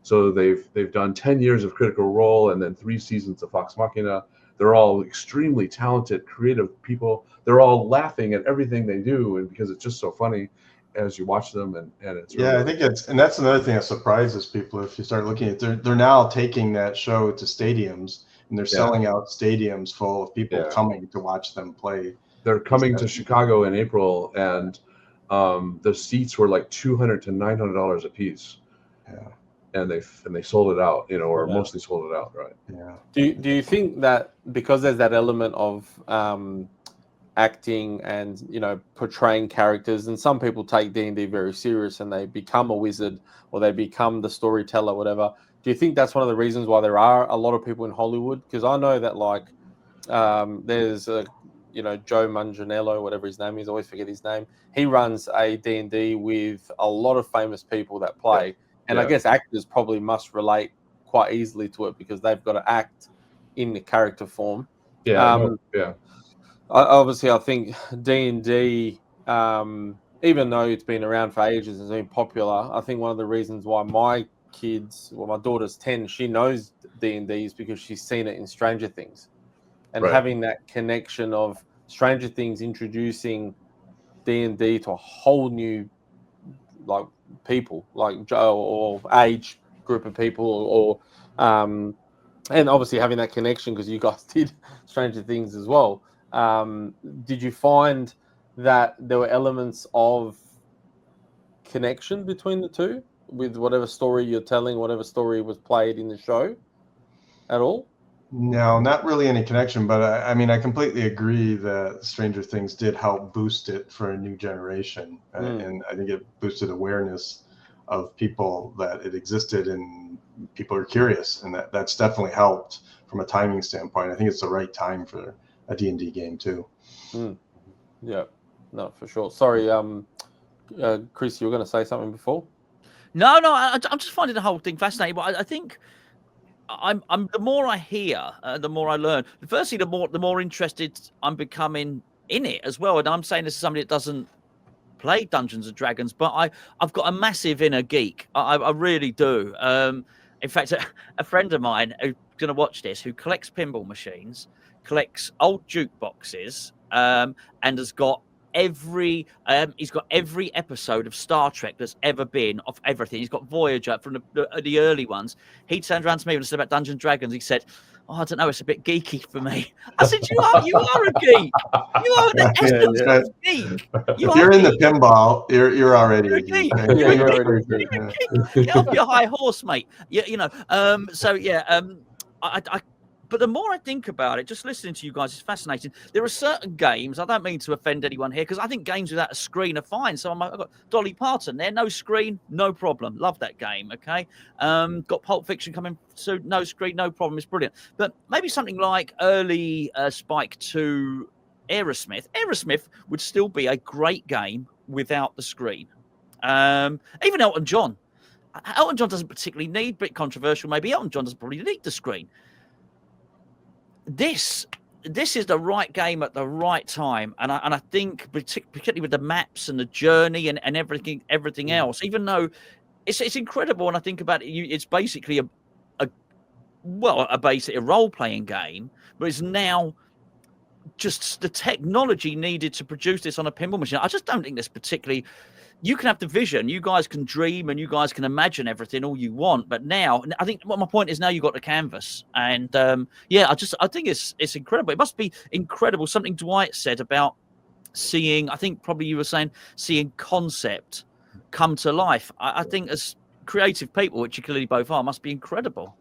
So they've done 10 years of Critical Role and then 3 seasons of Vox Machina. They're all extremely talented, creative people. They're all laughing at everything they do, and because it's just so funny as you watch them, and it's really, I think and that's another thing that surprises people. If you start looking at they're now taking that show to stadiums, and they're selling out stadiums full of people coming to watch them play. They're coming to Chicago in April, and the seats were like $200 to $900 a piece. Yeah. And they sold it out, or mostly sold it out, right? Yeah. Do you think that because there's that element of acting and portraying characters, and some people take D&D very serious and they become a wizard or they become the storyteller, whatever. Do you think that's one of the reasons why there are a lot of people in Hollywood? Because I know that there's Joe Manganiello, whatever his name is, I always forget his name. He runs a D&D with a lot of famous people that play. Yeah. And I guess actors probably must relate quite easily to it because they've got to act in the character form. Yeah. I think D&D, even though it's been around for ages and it's been popular, I think one of the reasons why my daughter's 10, she knows D&D is because she's seen it in Stranger Things. And having that connection of Stranger Things introducing D&D to a whole new people, like Joe, or age group of people, or and obviously having that connection because you guys did Stranger Things as well. Did you find that there were elements of connection between the two with whatever story you're telling, whatever story was played in the show at all? No, not really any connection, but I completely agree that Stranger Things did help boost it for a new generation. And I think it boosted awareness of people that it existed and people are curious. And that's definitely helped from a timing standpoint. I think it's the right time for a D&D game too. Yeah, no, for sure. Sorry, Chris, you were going to say something before? No, I'm just finding the whole thing fascinating. But I think I'm the more I hear, the more I learn. Firstly, the more interested I'm becoming in it as well. And I'm saying this as somebody that doesn't play Dungeons and Dragons, but I've got a massive inner geek. I really do. In fact, a friend of mine who going to watch this, who collects pinball machines, collects old jukeboxes, and has got he's got every episode of Star Trek that's ever been, of everything. He's got Voyager from the early ones. He turned around to me when I said about Dungeons and Dragons. He said, "Oh, I don't know, it's a bit geeky for me." I said, "You are a geek. You are the essence of geek. You're in the pinball. You're already a geek. You're a geek. Get off your high horse, mate. But the more I think about it, just listening to you guys is fascinating. There are certain games, I don't mean to offend anyone here, because I think games without a screen are fine. So I've got Dolly Parton there, no screen, no problem. Love that game, okay? Got Pulp Fiction coming soon, no screen, no problem. It's brilliant. But maybe something like early Spike 2 Aerosmith. Aerosmith would still be a great game without the screen. Even Elton John. Elton John doesn't particularly need, but controversial maybe, Elton John doesn't probably need the screen. This is the right game at the right time, and I think particularly with the maps and the journey and everything else, even though it's incredible. And I think about it, it's basically a role-playing game, but it's now just the technology needed to produce this on a pinball machine. I just don't think this particularly. You can have the vision, you guys can dream, and you guys can imagine everything all you want. But now, I think what my point is, now you've got the canvas, and I think it's incredible. It must be incredible. Something Dwight said about seeing. I think probably you were saying seeing concept come to life. I think as creative people, which you clearly both are, must be incredible.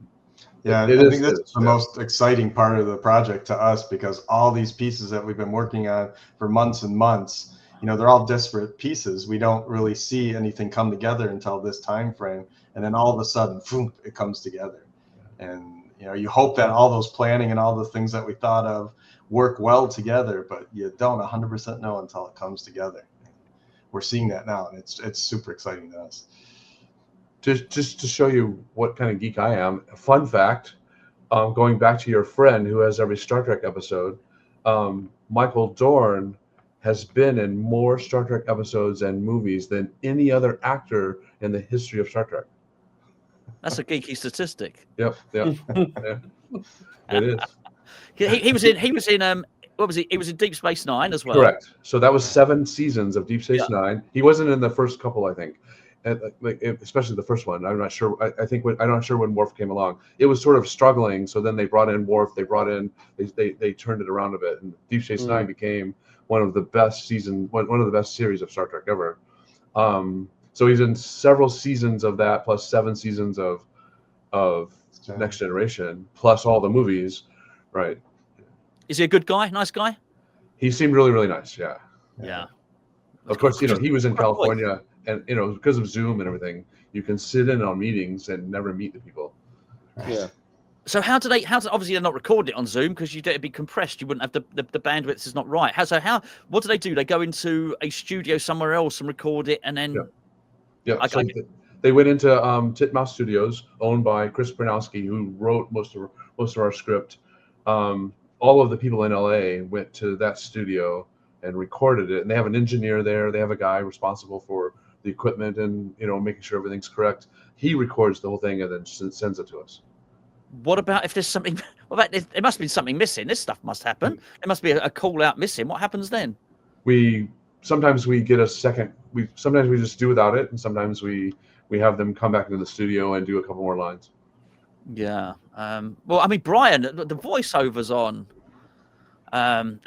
Yeah, I think that's the most exciting part of the project to us, because all these pieces that we've been working on for months and months. They're all disparate pieces. We don't really see anything come together until this time frame, and then all of a sudden, boom, it comes together. And you hope that all those planning and all the things that we thought of work well together, but you don't 100% know until it comes together. We're seeing that now, and it's super exciting to us. Just to show you what kind of geek I am, a fun fact, going back to your friend who has every Star Trek episode, Michael Dorn has been in more Star Trek episodes and movies than any other actor in the history of Star Trek. That's a geeky statistic. Yep. Yeah. It is. He was in what was he? He was in Deep Space Nine as well. Correct. So that was 7 seasons of Deep Space Nine. He wasn't in the first couple, I think, and especially the first one. I'm not sure. I'm not sure when Worf came along. It was sort of struggling. So then they brought in Worf. They turned it around a bit, and Deep Space Nine became one of the best series of Star Trek ever. So he's in several seasons of that, plus 7 seasons of Next Generation, plus all the movies, right? Is he a good guy? Nice guy? He seemed really, really nice. Yeah. Yeah. Of course, he was in California, and because of Zoom and everything, you can sit in on meetings and never meet the people. Yeah. So obviously they're not recording it on Zoom because it'd be compressed. You wouldn't have the bandwidth is not right. What do they do? They go into a studio somewhere else and record it, and then they went into Titmouse Studios, owned by Chris Bernowski, who wrote most of our script. All of the people in LA went to that studio and recorded it, and they have an engineer there. They have a guy responsible for the equipment and making sure everything's correct. He records the whole thing and then sends it to us. What about if there's something? There must be something missing. This stuff must happen. There must be a call out missing. What happens then? Sometimes we get a second. Sometimes we just do without it, and sometimes we have them come back into the studio and do a couple more lines. Yeah. Well, I mean, Brian, the voiceovers on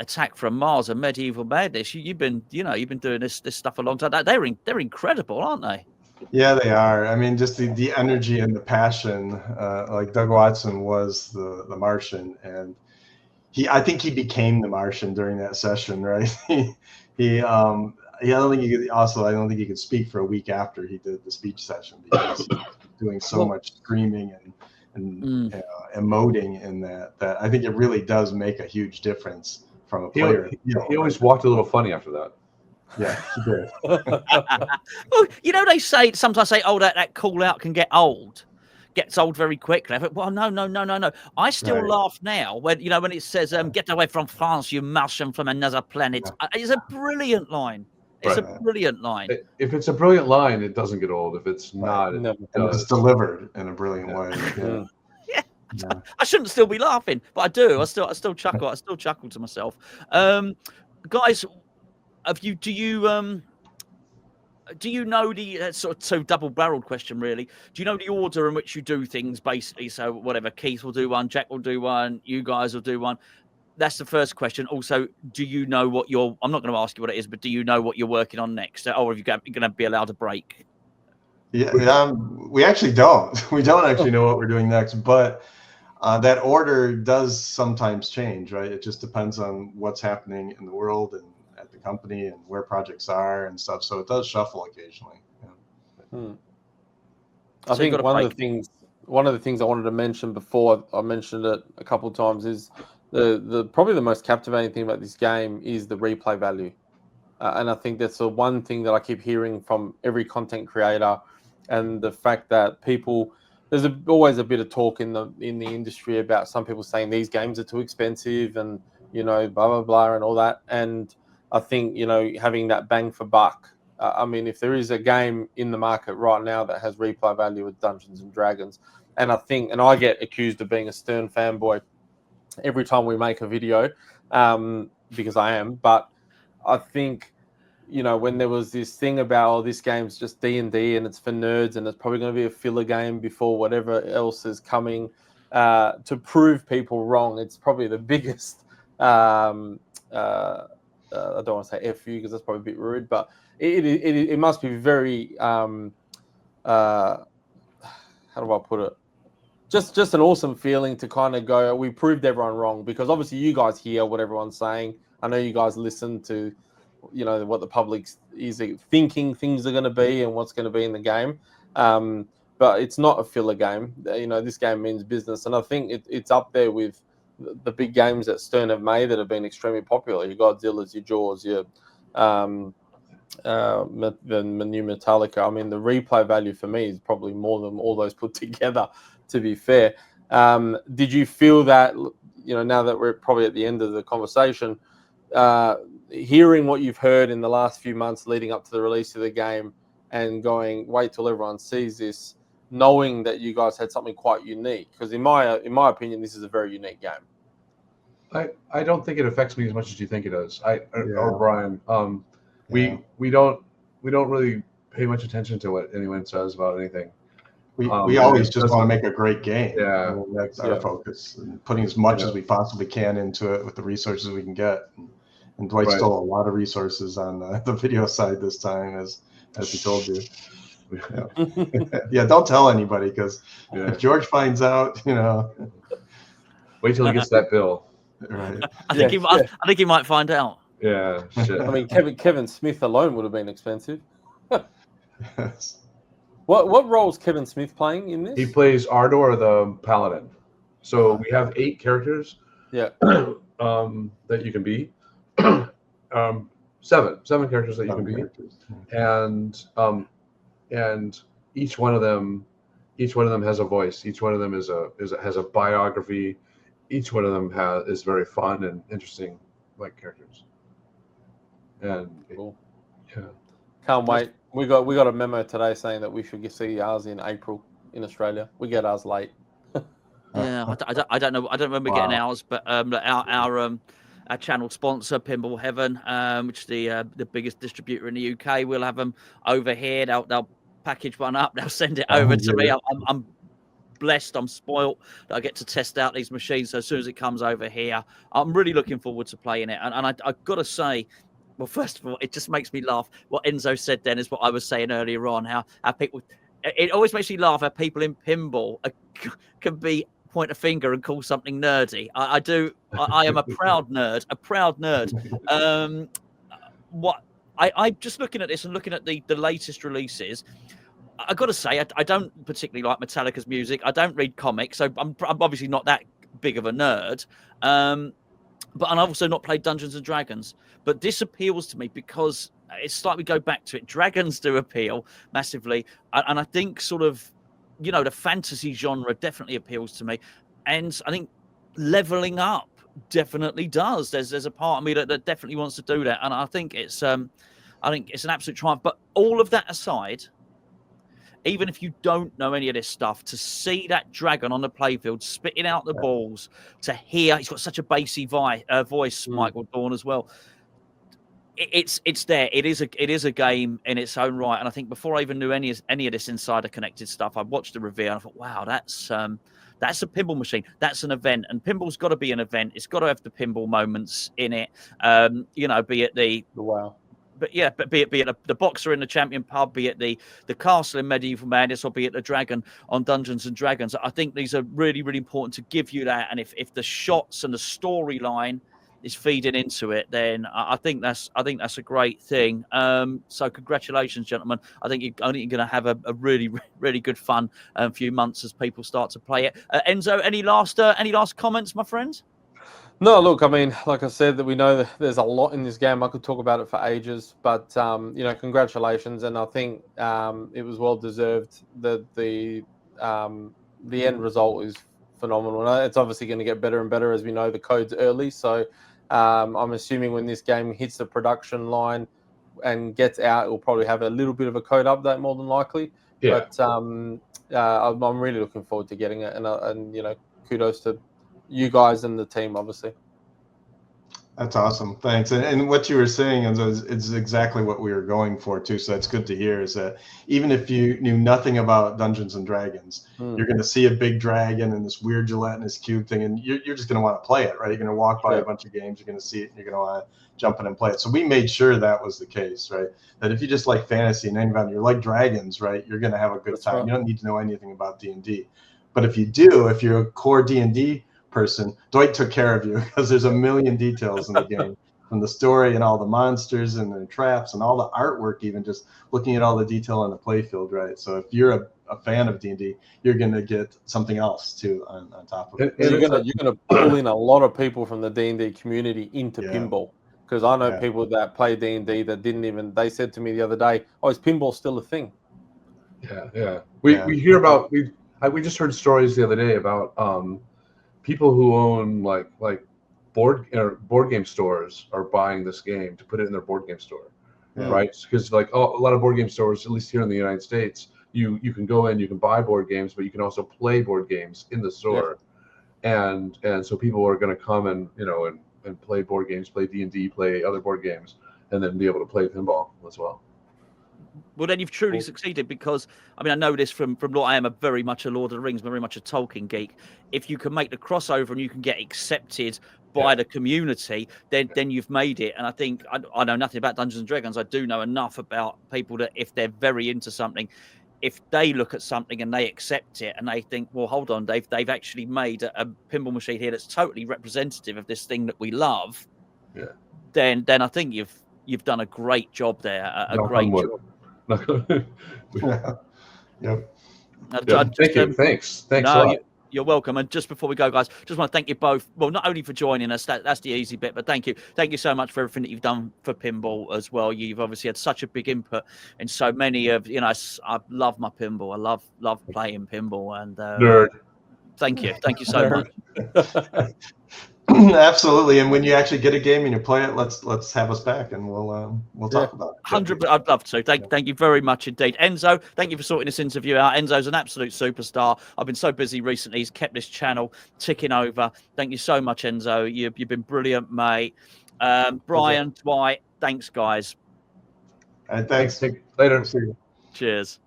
Attack from Mars and Medieval Madness. You've been doing this stuff a long time. They're incredible, aren't they? Yeah, they are. I mean, just the energy and the passion. Like Doug Watson was the Martian, and I think he became the Martian during that session, right? I don't think he could speak for a week after he did the speech session, because he was doing so much screaming and emoting in that I think it really does make a huge difference from a player. He always walked a little funny after that. Yeah, he did. Well, they sometimes say, oh, that call out can gets old very quickly. Well, no. I still laugh now when it says, "Get away from France, you Martian from another planet." It's a brilliant line. It's a brilliant line. If it's a brilliant line, it doesn't get old. If it's not, and it's delivered in a brilliant way. Yeah. I shouldn't still be laughing, but I do. I still chuckle. I still chuckle to myself. Guys, do you know the sort of double-barreled question, really? Do you know the order in which you do things, basically? So whatever, Keith will do one, Jack will do one, you guys will do one. That's the first question. Also, do you know what I'm not going to ask you what it is, but do you know what you're working on next? Or you're going to be allowed a break? Yeah, we actually don't. We don't actually know what we're doing next, but that order does sometimes change, right? It just depends on what's happening in the world and at the company and where projects are and stuff. So it does shuffle occasionally. Yeah. I think one of the things I wanted to mention before, I mentioned it a couple of times, is the probably the most captivating thing about this game is the replay value. And I think that's the one thing that I keep hearing from every content creator, and the fact that there's always a bit of talk in the industry about some people saying these games are too expensive and, blah, blah, blah, and all that. And I think, having that bang for buck. I mean, if there is a game in the market right now that has replay value with Dungeons and Dragons, and I get accused of being a Stern fanboy every time we make a video, because I am, but I think, when there was this thing about, this game's just D&D and it's for nerds and it's probably going to be a filler game before whatever else is coming, to prove people wrong, it's probably the biggest, I don't want to say F you because that's probably a bit rude, but it must be very, how do I put it? Just an awesome feeling to kind of go, we proved everyone wrong, because obviously you guys hear what everyone's saying. I know you guys listen to, what the public is thinking things are going to be and what's going to be in the game. But it's not a filler game. This game means business. And I think it's up there with the big games that Stern have made that have been extremely popular. Your Godzillas, your Jaws, your the new Metallica. I mean, the replay value for me is probably more than all those put together, to be fair. Did you feel that, now that we're probably at the end of the conversation, hearing what you've heard in the last few months leading up to the release of the game and going, wait till everyone sees this, knowing that you guys had something quite unique? Because in my opinion, this is a very unique game. I don't think it affects me as much as you think it does. Or Brian. Yeah. We don't really pay much attention to what anyone says about anything. We always just want to make a great game. Yeah. I mean, that's our focus, and putting as much as we possibly can into it with the resources we can get. And Dwight stole a lot of resources on the video side this time, as he told you. Yeah, don't tell anybody, because if George finds out, Wait till he gets that bill. Right. I think he might find out. Yeah. Shit. I mean, Kevin Smith alone would have been expensive. Yes. What role is Kevin Smith playing in this? He plays Ardor the Paladin. So we have 8 characters. Yeah. That you can be. 7 characters that you can be, and each one of them has a voice. Each one of them has a biography. Each one of them is very fun and interesting, like characters. And cool. Yeah, can't wait. We got a memo today saying that we should see ours in April in Australia. We get ours late. Yeah, I don't know. I don't remember getting ours, but our channel sponsor, Pinball Heaven, which is the biggest distributor in the UK, will have them over here. They'll package one up. They'll send it over to me. I'm blessed. I'm spoilt that I get to test out these machines. So as soon as it comes over here, I'm really looking forward to playing it. And I've got to say, well, first of all, it just makes me laugh. What Enzo said then is what I was saying earlier on, how people, it always makes me laugh how people in pinball can be point a finger and call something nerdy. I do. I am a proud nerd. I'm just looking at this and looking at the latest releases. I got to say, I don't particularly like Metallica's music. I don't read comics, so I'm obviously not that big of a nerd. But I've also not played Dungeons and Dragons. But this appeals to me because it's like we go back to it. Dragons do appeal massively, and I think sort of, the fantasy genre definitely appeals to me, and I think leveling up definitely does. There's a part of me that definitely wants to do that, and I think it's an absolute triumph. But all of that aside, even if you don't know any of this stuff, to see that dragon on the playfield spitting out the balls, to hear he's got such a bassy voice, Michael Dawn as well. It's there. It is a game in its own right. And I think before I even knew any of this insider connected stuff, I watched the reveal and I thought, wow, that's a pinball machine. That's an event, and pinball's got to be an event. It's got to have the pinball moments in it. Be it the wow. But yeah, be it the boxer in the champion pub, be it the castle in Medieval Madness, or be it the dragon on Dungeons and Dragons. I think these are really, really important to give you that. And if the shots and the storyline is feeding into it, then I think that's a great thing. So congratulations, gentlemen. I think you're going to have a really, really good fun few months as people start to play it. Enzo, any last comments, my friends? No, look, I mean, like I said, that we know that there's a lot in this game. I could talk about it for ages, but congratulations, and I think it was well deserved. The end result is phenomenal. It's obviously going to get better and better as we know the code's early. So I'm assuming when this game hits the production line and gets out, it will probably have a little bit of a code update more than likely. Yeah. But I'm really looking forward to getting it, and kudos to you guys and the team, obviously. That's awesome. Thanks. And what you were saying is exactly what we were going for too. So that's good to hear, is that even if you knew nothing about Dungeons and Dragons, you're going to see a big dragon and this weird gelatinous cube thing, and you're just going to want to play it, right? You're going to walk by a bunch of games, you're going to see it, and you're going to want to jump in and play it. So we made sure that was the case, right? That if you just like fantasy and anything, you like dragons, right? You're going to have a good time. Right. You don't need to know anything about D&D. But if you do, if you're a core D&D person, Dwight took care of you, because there's a million details in the game, from the story and all the monsters and the traps and all the artwork, even just looking at all the detail on the playfield, right? So if you're a fan of D&D, you're going to get something else too on top of it. You're going to pull in a lot of people from the D&D community into pinball, because I know people that play D&D that they said to me the other day, "Oh, is pinball still a thing?" Yeah. We hear about we just heard stories the other day about people who own like board game stores are buying this game to put it in their board game store, right? Because a lot of board game stores, at least here in the United States, you can go in, you can buy board games, but you can also play board games in the store, and so people are going to come and play board games, play D&D, play other board games, and then be able to play pinball as well. Well, then you've truly succeeded, because I know this from Lord. I am very much a Lord of the Rings, very much a Tolkien geek. If you can make the crossover and you can get accepted by the community, then you've made it. And I think I know nothing about Dungeons and Dragons. I do know enough about people that if they're very into something, if they look at something and they accept it and they think, well, hold on, they've actually made a pinball machine here that's totally representative of this thing that we love. Yeah. Then I think you've done a great job there. A great job. Thank you. Thanks a lot. You're welcome. And just before we go, guys, just want to thank you both. Well, not only for joining us, that's the easy bit, but thank you so much for everything that you've done for pinball as well. You've obviously had such a big input in so many of I love my pinball. I love playing pinball, and nerd. Thank you so much. Absolutely. And when you actually get a game and you play it, let's have us back and we'll talk about it. 100%. I'd love to. Thank you very much indeed. Enzo, thank you for sorting this interview out. Enzo's an absolute superstar. I've been so busy recently. He's kept this channel ticking over. Thank you so much, Enzo. You've been brilliant, mate. Brian, Dwight, thanks, guys. Thanks. Later. See you. Cheers.